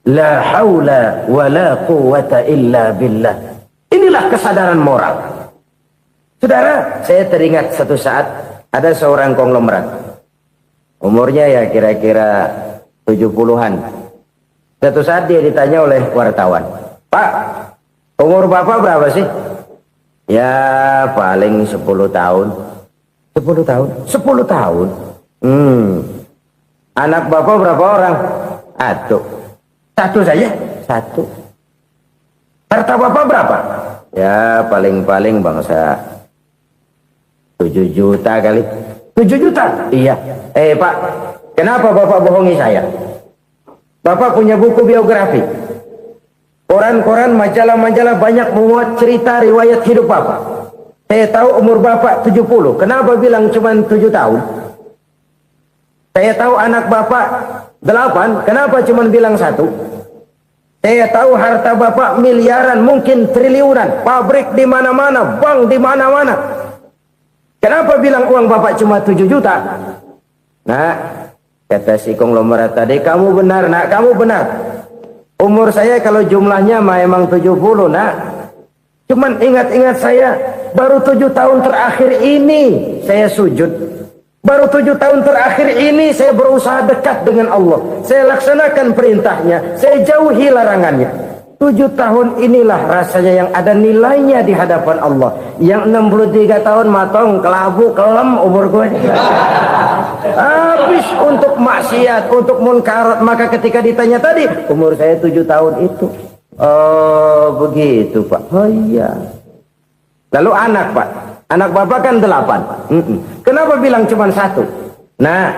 La haula wala quwata illa billah. Inilah kesadaran moral. Saudara, saya teringat satu saat ada seorang konglomerat. Umurnya ya kira-kira 70-an. Satu saat dia ditanya oleh wartawan, "Pak, umur Bapak berapa sih?" "Ya paling 10 tahun. 10 tahun. 10 tahun. Anak bapak berapa orang? Satu saja. Satu. Harta bapak berapa? Ya paling-paling bangsa 7 juta kali. 7 juta? Iya. Pak, kenapa bapak bohongi saya? Bapak punya buku biografi. Koran-koran, majalah-majalah banyak memuat cerita riwayat hidup bapak. Saya tahu umur bapak 70. Kenapa bilang cuma 7 tahun? Saya tahu anak bapak 8. Kenapa cuma bilang 1? Saya tahu harta bapak miliaran, mungkin triliunan. Pabrik di mana-mana, bank di mana-mana. Kenapa bilang uang bapak cuma 7 juta? Nah, kata si konglomerat tadi, kamu benar nak, kamu benar. Umur saya kalau jumlahnya memang 70 nak. Cuman ingat-ingat saya, baru 7 tahun terakhir ini saya sujud. Baru 7 tahun terakhir ini saya berusaha dekat dengan Allah. Saya laksanakan perintahnya, saya jauhi larangannya. 7 tahun inilah rasanya yang ada nilainya di hadapan Allah. Yang 63 tahun matong, kelabu, kelem umur gue. Habis untuk maksiat, untuk munkarat. Maka ketika ditanya tadi, umur saya 7 tahun itu. Oh begitu Pak. Oh iya. Lalu anak Pak. Anak bapak kan 8. Kenapa bilang cuma 1? Nah,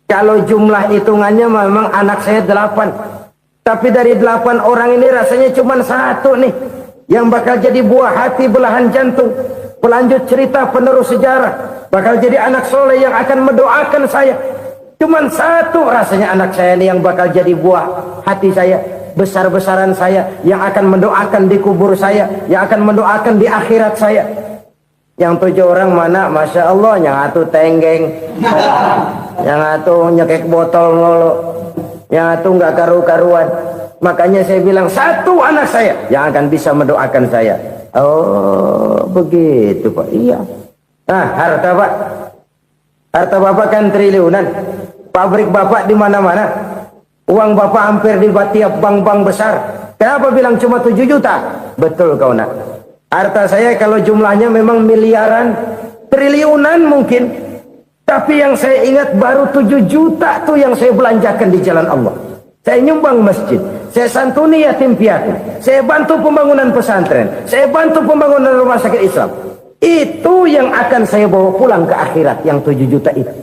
kalau jumlah hitungannya memang anak saya 8. Tapi dari 8 orang ini rasanya cuma 1 nih. Yang bakal jadi buah hati, belahan jantung. Pelanjut cerita, penerus sejarah. Bakal jadi anak soleh yang akan mendoakan saya. Cuma 1 rasanya anak saya ini yang bakal jadi buah hati saya. Besar-besaran saya. Yang akan mendoakan di kubur saya. Yang akan mendoakan di akhirat saya. Yang 7 orang mana? Masya Allah. Yang atu tenggeng. Yang atu nyekek botol mulu. Yang atu nggak karu-karuan. Makanya saya bilang 1 anak saya yang akan bisa mendoakan saya. Oh begitu Pak. Iya. Nah harta Pak. Harta bapak kan triliunan. Pabrik bapak di mana-mana. Uang bapak hampir di tiap bank-bank besar. Kenapa bilang cuma 7 juta? Betul kau nak. Harta saya kalau jumlahnya memang miliaran, triliunan mungkin. Tapi yang saya ingat baru 7 juta tuh yang saya belanjakan di jalan Allah. Saya nyumbang masjid, saya santuni yatim piatu, saya bantu pembangunan pesantren, saya bantu pembangunan rumah sakit Islam. Itu yang akan saya bawa pulang ke akhirat, yang 7 juta itu.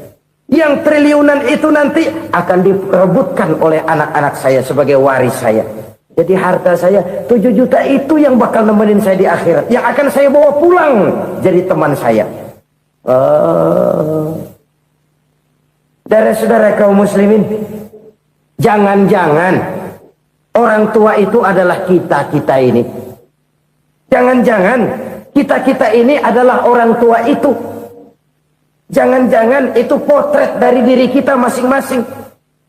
Yang triliunan itu nanti akan diperebutkan oleh anak-anak saya sebagai waris saya. Jadi harta saya 7 juta itu yang bakal nemenin saya di akhirat, yang akan saya bawa pulang jadi teman saya. Saudara-saudara kaum muslimin, jangan-jangan orang tua itu adalah kita-kita ini. Jangan-jangan kita-kita ini adalah orang tua itu. Jangan-jangan itu potret dari diri kita masing-masing.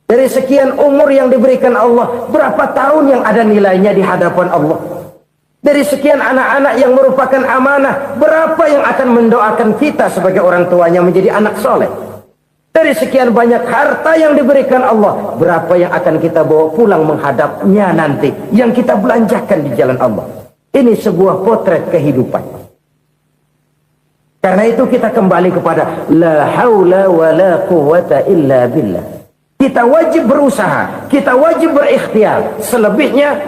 Dari sekian umur yang diberikan Allah, berapa tahun yang ada nilainya di hadapan Allah. Dari sekian anak-anak yang merupakan amanah, berapa yang akan mendoakan kita sebagai orang tuanya menjadi anak soleh. Dari sekian banyak harta yang diberikan Allah, berapa yang akan kita bawa pulang menghadapnya nanti, yang kita belanjakan di jalan Allah. Ini sebuah potret kehidupan. Karena itu kita kembali kepada la haula wa la quwwata illa billah. Kita wajib berusaha, kita wajib berikhtiar. Selebihnya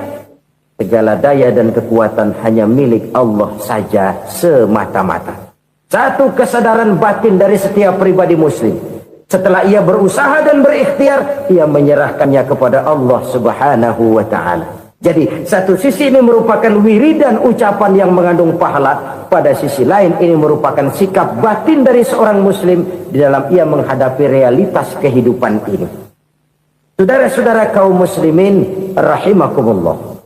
segala daya dan kekuatan hanya milik Allah saja semata-mata. Satu kesadaran batin dari setiap pribadi muslim. Setelah ia berusaha dan berikhtiar, ia menyerahkannya kepada Allah Subhanahu wa ta'ala. Jadi satu sisi ini merupakan wiridan ucapan yang mengandung pahala. Pada sisi lain ini merupakan sikap batin dari seorang muslim di dalam ia menghadapi realitas kehidupan ini. Saudara-saudara kaum muslimin rahimakumullah.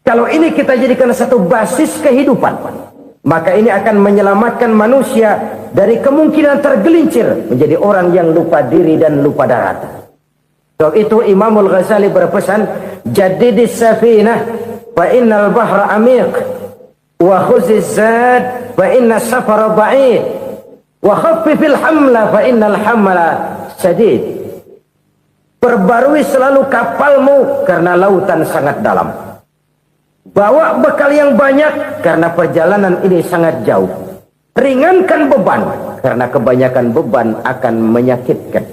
Kalau ini kita jadikan satu basis kehidupan, maka ini akan menyelamatkan manusia dari kemungkinan tergelincir menjadi orang yang lupa diri dan lupa darat. Sebab itu Imamul Ghazali berpesan, jadidis safinah fa innal bahra amiq wa khuziz zad fa inna safara ba'id wa khaffifil hamla fa innal hamla sadid. Perbarui selalu kapalmu karena lautan sangat dalam. Bawa bekal yang banyak karena perjalanan ini sangat jauh. Ringankan beban karena kebanyakan beban akan menyakitkan.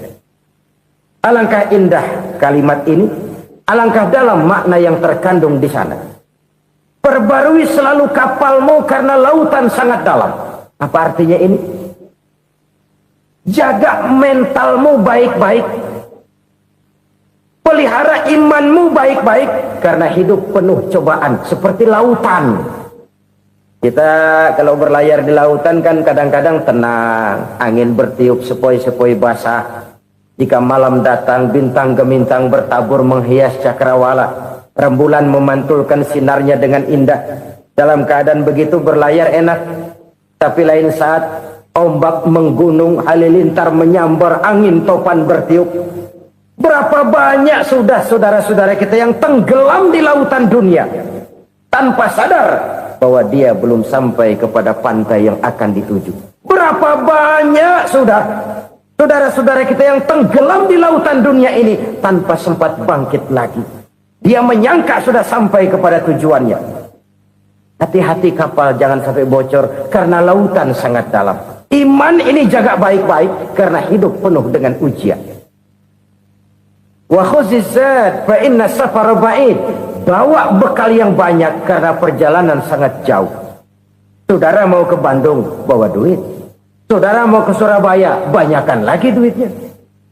Alangkah indah kalimat ini, alangkah dalam makna yang terkandung di sana. Perbarui selalu kapalmu karena lautan sangat dalam. Apa artinya ini? Jaga mentalmu baik-baik. Pelihara imanmu baik-baik karena hidup penuh cobaan seperti lautan. Kita kalau berlayar di lautan kan kadang-kadang tenang, angin bertiup sepoi-sepoi basah. Jika malam datang, bintang gemintang bertabur menghias cakrawala. Rembulan memantulkan sinarnya dengan indah. Dalam keadaan begitu berlayar enak. Tapi lain saat ombak menggunung, halilintar menyambar, angin topan bertiup. Berapa banyak sudah saudara-saudara kita yang tenggelam di lautan dunia tanpa sadar bahwa dia belum sampai kepada pantai yang akan dituju. Berapa banyak sudah saudara-saudara kita yang tenggelam di lautan dunia ini tanpa sempat bangkit lagi. Dia menyangka sudah sampai kepada tujuannya. Hati-hati kapal jangan sampai bocor karena lautan sangat dalam. Iman ini jaga baik-baik karena hidup penuh dengan ujian. Wa khuzizat fa inna safara ba'id. Bawa bekal yang banyak karena perjalanan sangat jauh. Saudara mau ke Bandung, bawa duit. Saudara mau ke Surabaya, banyakkan lagi duitnya.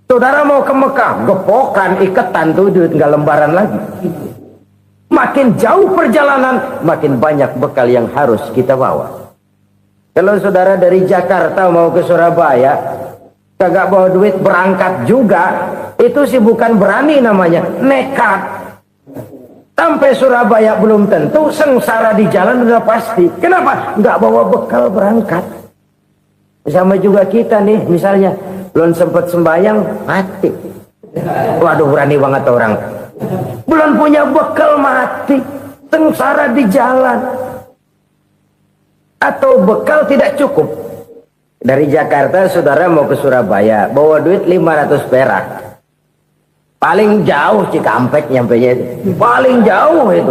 Saudara mau ke Mekah, gepokan, iketan tuh duit nggak lembaran lagi. Makin jauh perjalanan, makin banyak bekal yang harus kita bawa. Kalau saudara dari Jakarta mau ke Surabaya, kagak bawa duit berangkat juga, itu sih bukan berani namanya, nekat. Sampai Surabaya belum tentu, sengsara di jalan udah pasti. Kenapa? Nggak bawa bekal berangkat. Sama juga kita nih, misalnya belum sempat sembahyang, mati. Waduh, berani banget orang. Belum punya bekal, mati. Sengsara di jalan. Atau bekal tidak cukup. Dari Jakarta saudara mau ke Surabaya, bawa duit 500 perak. Paling jauh Cikampek nyampenya itu. Paling jauh itu.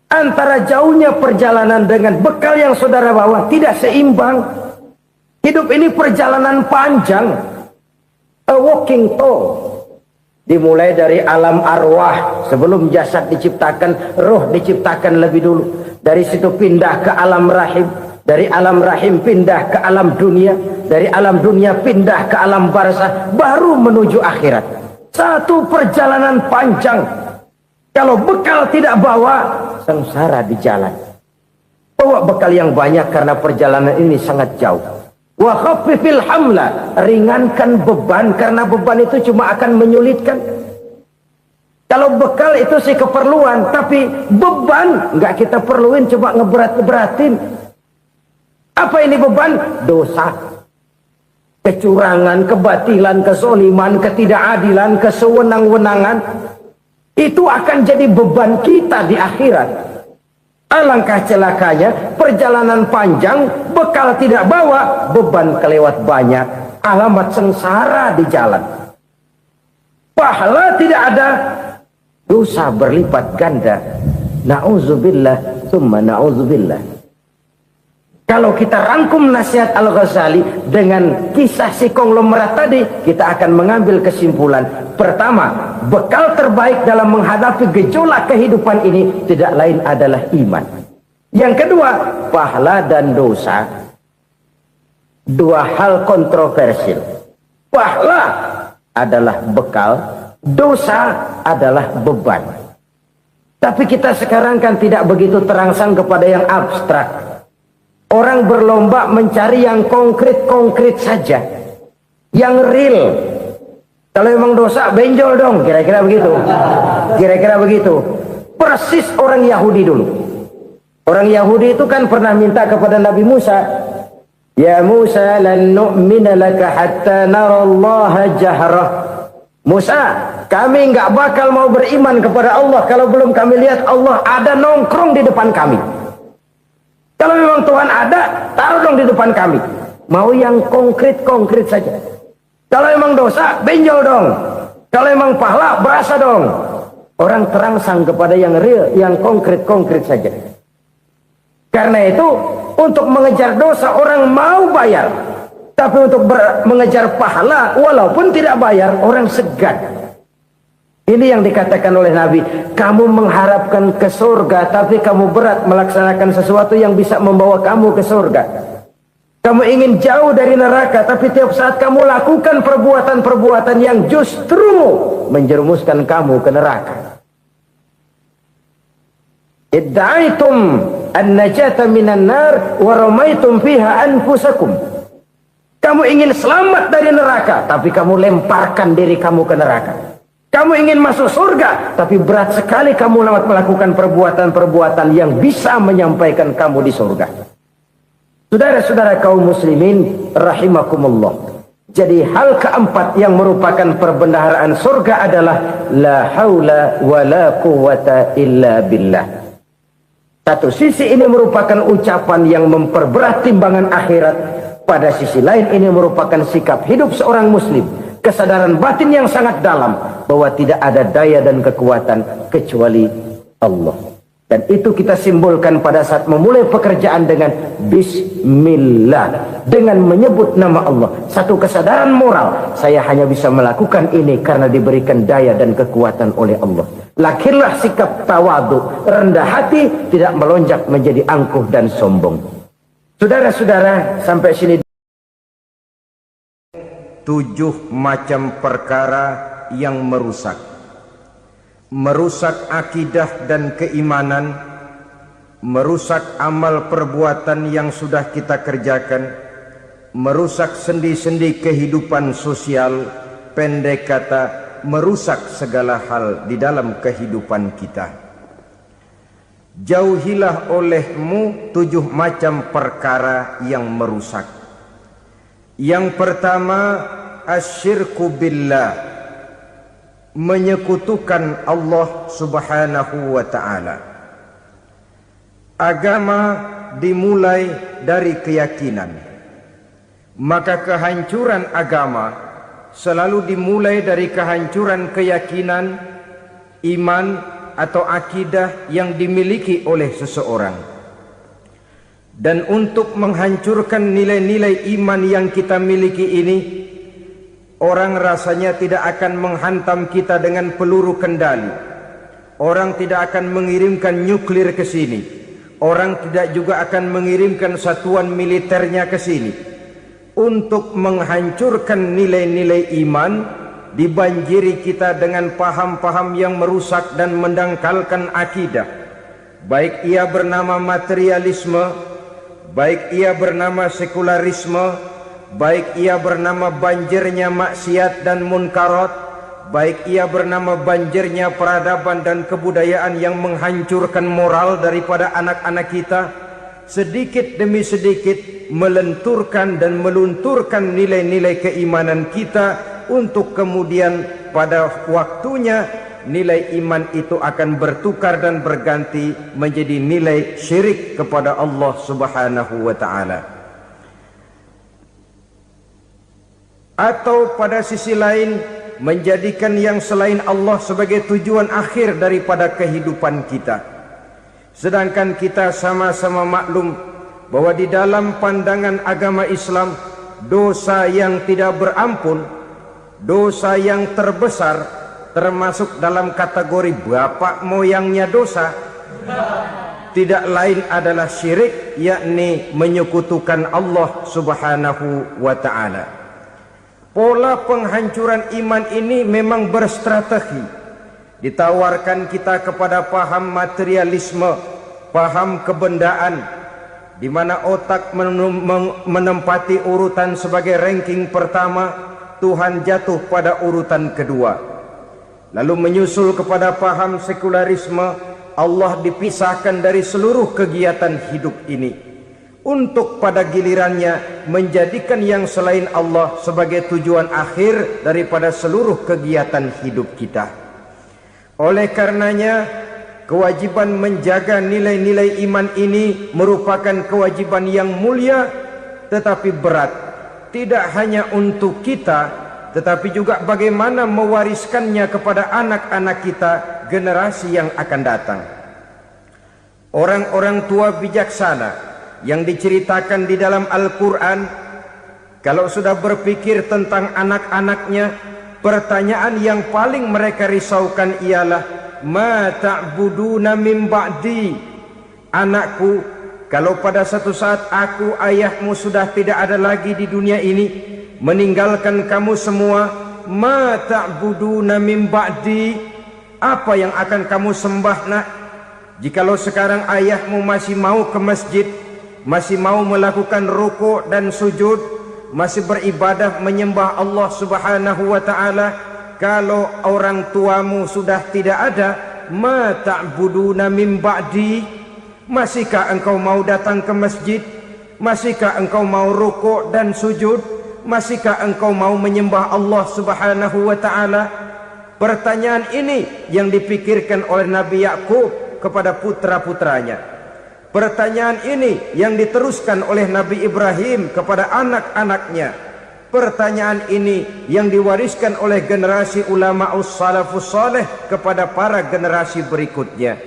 Antara jauhnya perjalanan dengan bekal yang saudara bawa tidak seimbang. Hidup ini perjalanan panjang. A walking tour. Dimulai dari alam arwah. Sebelum jasad diciptakan, roh diciptakan lebih dulu. Dari situ pindah ke alam rahim. Dari alam rahim pindah ke alam dunia. Dari alam dunia pindah ke alam barzah. Baru menuju akhirat. Satu perjalanan panjang. Kalau bekal tidak bawa, sengsara di jalan. Bawa bekal yang banyak karena perjalanan ini sangat jauh. Wa khaffifil hamla, ringankan beban karena beban itu cuma akan menyulitkan. Kalau bekal itu sih keperluan, tapi beban nggak kita perluin, coba ngeberat-beratin. Apa ini beban? Dosa. Kecurangan, kebatilan, kezoliman, ketidakadilan, kesewenang-wenangan. Itu akan jadi beban kita di akhirat. Alangkah celakanya, perjalanan panjang, bekal tidak bawa, beban kelewat banyak. Alamat sengsara di jalan. Pahala tidak ada, dosa berlipat ganda. Na'udzubillah, summa na'udzubillah. Kalau kita rangkum nasihat Al-Ghazali dengan kisah si konglomerat tadi, kita akan mengambil kesimpulan. Pertama, bekal terbaik dalam menghadapi gejolak kehidupan ini tidak lain adalah iman. Yang kedua, pahala dan dosa. Dua hal kontroversial. Pahala adalah bekal, dosa adalah beban. Tapi kita sekarang kan tidak begitu terangsang kepada yang abstrak. Orang berlomba mencari yang konkret-konkret saja. Yang real. Kalau memang dosa, benjol dong. Kira-kira begitu. Kira-kira begitu. Persis orang Yahudi dulu. Orang Yahudi itu kan pernah minta kepada Nabi Musa. Ya Musa, lan nu'mina laka hatta narallaha jahrah. Musa, kami nggak bakal mau beriman kepada Allah kalau belum kami lihat Allah ada nongkrong di depan kami. Kalau memang Tuhan ada, taruh dong di depan kami. Mau yang konkret-konkret saja. Kalau memang dosa, benjol dong. Kalau memang pahala, berasa dong. Orang terangsang kepada yang real, yang konkret-konkret saja. Karena itu, untuk mengejar dosa, orang mau bayar. Tapi untuk mengejar pahala walaupun tidak bayar, orang segan. Ini yang dikatakan oleh Nabi, kamu mengharapkan ke surga tapi kamu berat melaksanakan sesuatu yang bisa membawa kamu ke surga. Kamu ingin jauh dari neraka tapi tiap saat kamu lakukan perbuatan-perbuatan yang justru menjerumuskan kamu ke neraka. Idda'aitum an-najata minan nar wa ramaitum fiha anfusakum. Kamu ingin selamat dari neraka tapi kamu lemparkan diri kamu ke neraka. Kamu ingin masuk surga, tapi berat sekali kamu melakukan perbuatan-perbuatan yang bisa menyampaikan kamu di surga. Saudara-saudara kaum muslimin, rahimakumullah. Jadi hal keempat yang merupakan perbendaharaan surga adalah la haula wa la quwata illa billah. Satu sisi ini merupakan ucapan yang memperberat timbangan akhirat. Pada sisi lain ini merupakan sikap hidup seorang muslim. Kesadaran batin yang sangat dalam bahwa tidak ada daya dan kekuatan kecuali Allah. Dan itu kita simbolkan pada saat memulai pekerjaan dengan bismillah, dengan menyebut nama Allah. Satu kesadaran moral, saya hanya bisa melakukan ini karena diberikan daya dan kekuatan oleh Allah. Lahirlah sikap tawadu, rendah hati, tidak melonjak menjadi angkuh dan sombong. Saudara-saudara, sampai sini 7 macam perkara yang merusak akidah dan keimanan, merusak amal perbuatan yang sudah kita kerjakan, merusak sendi-sendi kehidupan sosial, pendek kata merusak segala hal di dalam kehidupan kita. Jauhilah olehmu 7 macam perkara yang merusak. Yang pertama, asyirku billah, menyekutukan Allah subhanahu wa ta'ala. Agama dimulai dari keyakinan, maka kehancuran agama selalu dimulai dari kehancuran keyakinan, iman atau akidah yang dimiliki oleh seseorang. Dan untuk menghancurkan nilai-nilai iman yang kita miliki ini, orang rasanya tidak akan menghantam kita dengan peluru kendali. Orang tidak akan mengirimkan nuklir ke sini. Orang tidak juga akan mengirimkan satuan militernya ke sini. Untuk menghancurkan nilai-nilai iman, dibanjiri kita dengan paham-paham yang merusak dan mendangkalkan akidah. Baik ia bernama materialisme, baik ia bernama sekularisme, baik ia bernama banjirnya maksiat dan munkarat, baik ia bernama banjirnya peradaban dan kebudayaan yang menghancurkan moral daripada anak-anak kita, sedikit demi sedikit melenturkan dan melunturkan nilai-nilai keimanan kita, untuk kemudian pada waktunya nilai iman itu akan bertukar dan berganti menjadi nilai syirik kepada Allah subhanahu wa ta'ala. Atau pada sisi lain, menjadikan yang selain Allah sebagai tujuan akhir daripada kehidupan kita. Sedangkan kita sama-sama maklum bahwa di dalam pandangan agama Islam, dosa yang tidak berampun, dosa yang terbesar, termasuk dalam kategori bapak moyangnya dosa, tidak lain adalah syirik, yakni menyekutukan Allah subhanahu wa ta'ala. Pola penghancuran iman ini memang berstrategi. Ditawarkan kita kepada paham materialisme, paham kebendaan, di mana otak menempati urutan sebagai ranking pertama, Tuhan jatuh pada urutan kedua. Lalu menyusul kepada paham sekularisme, Allah dipisahkan dari seluruh kegiatan hidup ini, untuk pada gilirannya menjadikan yang selain Allah sebagai tujuan akhir daripada seluruh kegiatan hidup kita. Oleh karenanya, kewajiban menjaga nilai-nilai iman ini merupakan kewajiban yang mulia tetapi berat, tidak hanya untuk kita, tetapi juga bagaimana mewariskannya kepada anak-anak kita, generasi yang akan datang. Orang-orang tua bijaksana yang diceritakan di dalam Al-Quran Kalau sudah berpikir tentang anak-anaknya, pertanyaan yang paling mereka risaukan ialah, ma ta'buduna min ba'di? Anakku, kalau pada satu saat aku, ayahmu sudah tidak ada lagi di dunia ini, meninggalkan kamu semua, ma ta'buduna min ba'di? Apa yang akan kamu sembah, nak? Jikalau sekarang ayahmu masih mau ke masjid, masih mau melakukan rukuk dan sujud, masih beribadah menyembah Allah Subhanahu wa ta'ala, kalau orang tuamu sudah tidak ada, ma ta'buduna min ba'di? Masihkah engkau mau datang ke masjid? Masihkah engkau mau rukuk dan sujud? Masihkah engkau mau menyembah Allah Subhanahu wa ta'ala? Pertanyaan ini yang dipikirkan oleh Nabi Yakub kepada putra-putranya. Pertanyaan ini yang diteruskan oleh Nabi Ibrahim kepada anak-anaknya. Pertanyaan ini yang diwariskan oleh generasi ulama'us salafus saleh kepada para generasi berikutnya.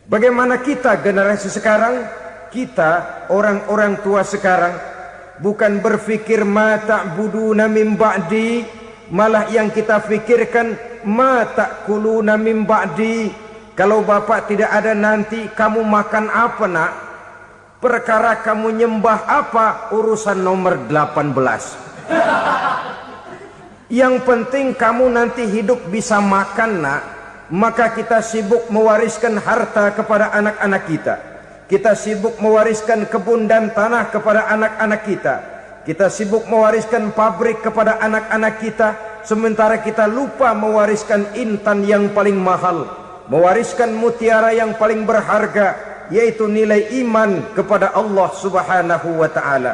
Bagaimana kita generasi sekarang? Kita orang-orang tua sekarang bukan berfikir ma ta'buduna min ba'di, malah yang kita fikirkan ma ta'kuluna min ba'di. Kalau bapak tidak ada nanti kamu makan apa, nak? Perkara kamu nyembah apa, urusan nomor 18. Yang penting kamu nanti hidup bisa makan, nak. Maka kita sibuk mewariskan harta kepada anak-anak kita. Kita sibuk mewariskan kebun dan tanah kepada anak-anak kita. Kita sibuk mewariskan pabrik kepada anak-anak kita, sementara kita lupa mewariskan intan yang paling mahal, mewariskan mutiara yang paling berharga, yaitu nilai iman kepada Allah Subhanahu wa ta'ala.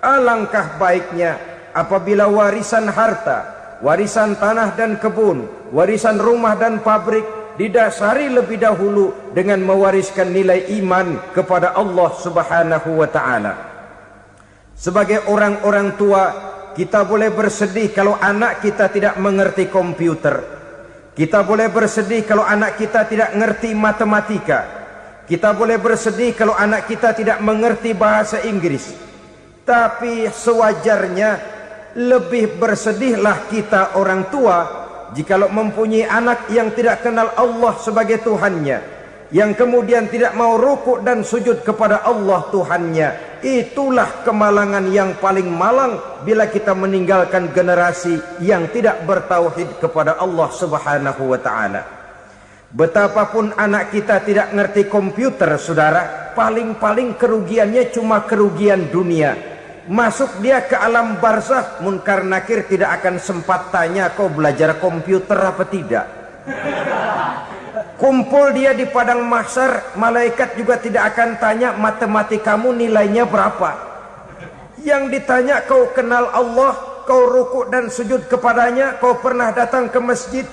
Alangkah baiknya apabila warisan harta, warisan tanah dan kebun, warisan rumah dan pabrik didasari lebih dahulu dengan mewariskan nilai iman kepada Allah Subhanahu wa ta'ala. Sebagai orang-orang tua, kita boleh bersedih kalau anak kita tidak mengerti komputer. Kita boleh bersedih kalau anak kita tidak mengerti matematika. Kita boleh bersedih kalau anak kita tidak mengerti bahasa Inggris. Tapi sewajarnya lebih bersedihlah kita orang tua jikalau mempunyai anak yang tidak kenal Allah sebagai Tuhannya, yang kemudian tidak mau rukuk dan sujud kepada Allah Tuhannya. Itulah kemalangan yang paling malang bila kita meninggalkan generasi yang tidak bertauhid kepada Allah Subhanahu wa ta'ala. Betapapun anak kita tidak ngerti komputer, saudara, paling-paling kerugiannya cuma kerugian dunia. Masuk dia ke alam barzakh, munkar nakir tidak akan sempat tanya kau belajar komputer apa tidak. Kumpul dia di padang mahsyar, malaikat juga tidak akan tanya matematikamu nilainya berapa. Yang ditanya, kau kenal Allah, kau rukuk dan sujud kepadanya, kau pernah datang ke masjid.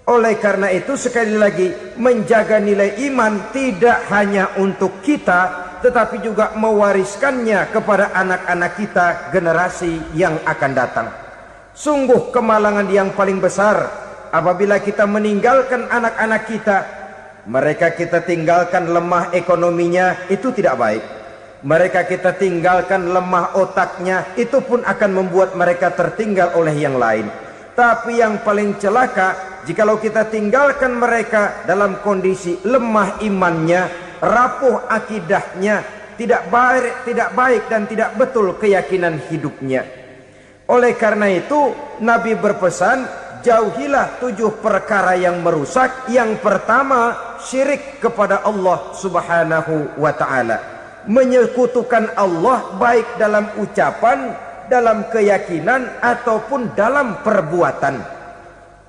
Oleh karena itu sekali lagi, menjaga nilai iman tidak hanya untuk kita, tetapi juga mewariskannya kepada anak-anak kita, generasi yang akan datang. Sungguh kemalangan yang paling besar apabila kita meninggalkan anak-anak kita. Mereka kita tinggalkan lemah ekonominya, itu tidak baik. Mereka kita tinggalkan lemah otaknya, itu pun akan membuat mereka tertinggal oleh yang lain. Tapi yang paling celaka, jikalau kita tinggalkan mereka dalam kondisi lemah imannya, rapuh akidahnya, tidak baik dan tidak betul keyakinan hidupnya. Oleh karena itu Nabi berpesan, jauhilah 7 perkara yang merusak. Yang pertama, syirik kepada Allah Subhanahu wa ta'ala. Menyekutukan Allah baik dalam ucapan, dalam keyakinan, ataupun dalam perbuatan.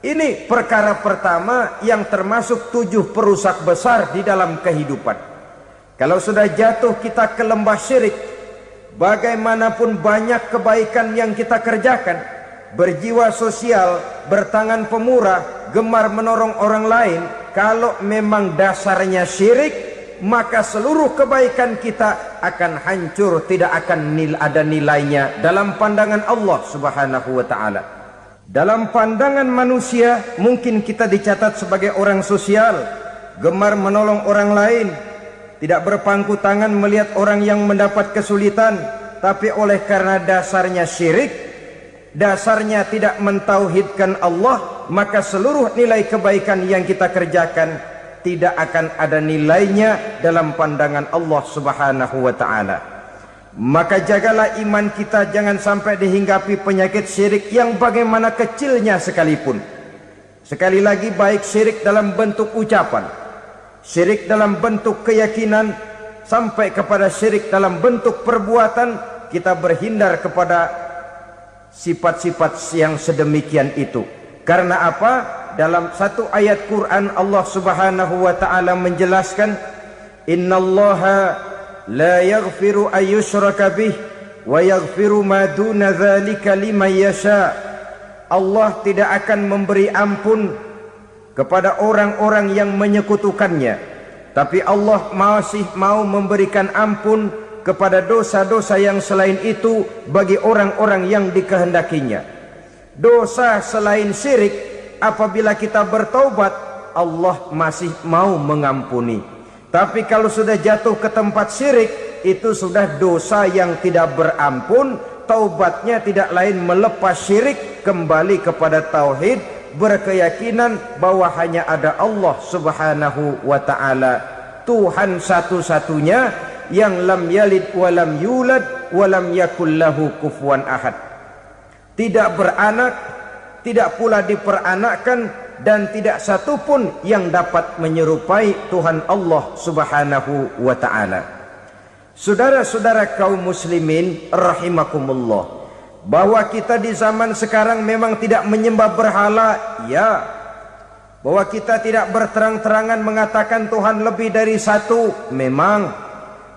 Ini perkara pertama yang termasuk 7 perusak besar di dalam kehidupan. Kalau sudah jatuh kita ke lembah syirik, bagaimanapun banyak kebaikan yang kita kerjakan, berjiwa sosial, bertangan pemurah, gemar menolong orang lain, kalau memang dasarnya syirik, maka seluruh kebaikan kita akan hancur, tidak akan ada nilainya dalam pandangan Allah Subhanahu wa ta'ala. Dalam pandangan manusia, mungkin kita dicatat sebagai orang sosial, gemar menolong orang lain, tidak berpangku tangan melihat orang yang mendapat kesulitan, tapi oleh karena dasarnya syirik, dasarnya tidak mentauhidkan Allah, maka seluruh nilai kebaikan yang kita kerjakan tidak akan ada nilainya dalam pandangan Allah Subhanahu wa ta'ala. Maka jagalah iman kita jangan sampai dihinggapi penyakit syirik yang bagaimana kecilnya sekalipun. Sekali lagi, baik syirik dalam bentuk ucapan, syirik dalam bentuk keyakinan, sampai kepada syirik dalam bentuk perbuatan, kita berhindar kepada sifat-sifat yang sedemikian itu. Karena apa? Dalam satu ayat Quran Allah Subhanahu wa ta'ala menjelaskan, innallaha la yaghfiru ayyushraka bih wa yaghfiru ma duna dzalika liman yasha. Allah tidak akan memberi ampun kepada orang-orang yang menyekutukannya, tapi Allah masih mau memberikan ampun kepada dosa-dosa yang selain itu bagi orang-orang yang dikehendakinya. Dosa selain syirik, apabila kita bertaubat, Allah masih mau mengampuni. Tapi kalau sudah jatuh ke tempat syirik, itu sudah dosa yang tidak berampun. Taubatnya tidak lain melepas syirik, kembali kepada tauhid, berkeyakinan bahwa hanya ada Allah Subhanahu wa ta'ala, Tuhan satu-satunya yang lam yalid walam yulad walam yakul lahu kufuwan ahad. Tidak beranak, tidak pula diperanakkan, dan tidak satupun yang dapat menyerupai Tuhan Allah Subhanahu wa ta'ala. Saudara-saudara kaum muslimin rahimakumullah, bahwa kita di zaman sekarang memang tidak menyembah berhala, ya. Bahwa kita tidak berterang-terangan mengatakan Tuhan lebih dari satu, memang.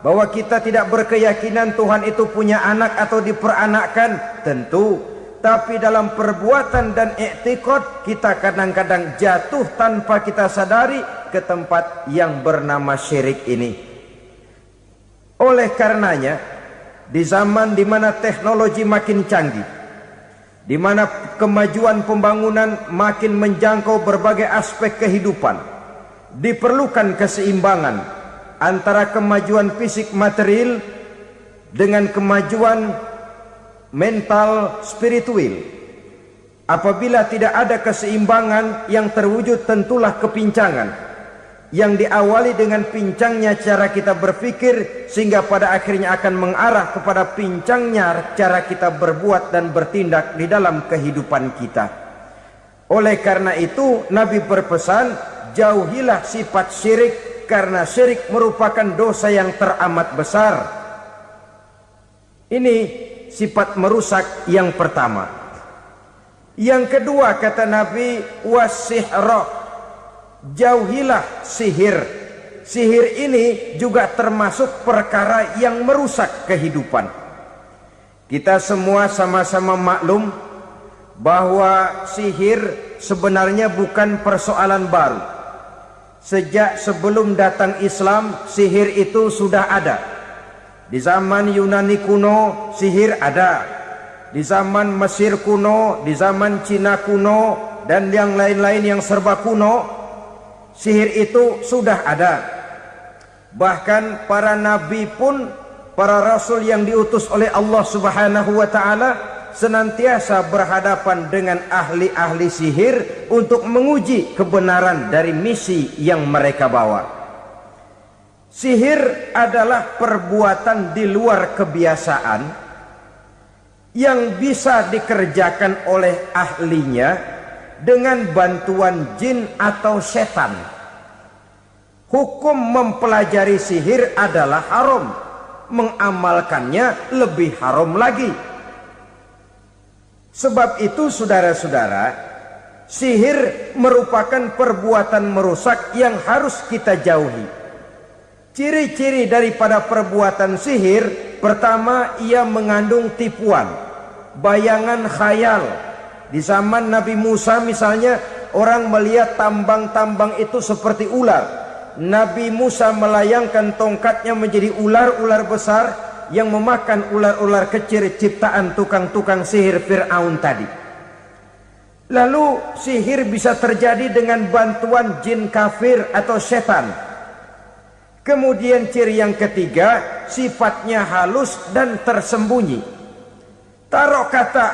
Bahwa kita tidak berkeyakinan Tuhan itu punya anak atau diperanakkan, tentu. Tapi dalam perbuatan dan i'tiqad, kita kadang-kadang jatuh tanpa kita sadari ke tempat yang bernama syirik ini. Oleh karenanya, di zaman di mana teknologi makin canggih, di mana kemajuan pembangunan makin menjangkau berbagai aspek kehidupan, diperlukan keseimbangan antara kemajuan fisik material dengan kemajuan mental spiritual. Apabila tidak ada keseimbangan, yang terwujud tentulah kepincangan, yang diawali dengan pincangnya cara kita berpikir, sehingga pada akhirnya akan mengarah kepada pincangnya cara kita berbuat dan bertindak di dalam kehidupan kita. Oleh karena itu Nabi berpesan, jauhilah sifat syirik, karena syirik merupakan dosa yang teramat besar. Ini sifat merusak yang pertama. Yang kedua, kata Nabi, wasihra, jauhilah sihir. Sihir ini juga termasuk perkara yang merusak kehidupan. Kita semua sama-sama maklum bahwa sihir sebenarnya bukan persoalan baru. Sejak sebelum datang Islam, sihir itu sudah ada. Di zaman Yunani kuno, sihir ada. Di zaman Mesir kuno, di zaman Cina kuno, dan yang lain-lain yang serba kuno, sihir itu sudah ada. Bahkan para nabi pun, para rasul yang diutus oleh Allah Subhanahu wa ta'ala, senantiasa berhadapan dengan ahli-ahli sihir untuk menguji kebenaran dari misi yang mereka bawa. Sihir adalah perbuatan di luar kebiasaan yang bisa dikerjakan oleh ahlinya dengan bantuan jin atau setan. Hukum mempelajari sihir adalah haram, mengamalkannya lebih haram lagi. Sebab itu saudara-saudara, sihir merupakan perbuatan merusak yang harus kita jauhi. Ciri-ciri daripada perbuatan sihir, pertama, ia mengandung tipuan, bayangan khayal. Di zaman Nabi Musa misalnya, orang melihat tambang-tambang itu seperti ular. Nabi Musa melayangkan tongkatnya menjadi ular-ular besar yang memakan ular-ular kecil ciptaan tukang-tukang sihir Fir'aun tadi. Lalu sihir bisa terjadi dengan bantuan jin kafir atau setan. Kemudian ciri yang ketiga, sifatnya halus dan tersembunyi. Taruh kata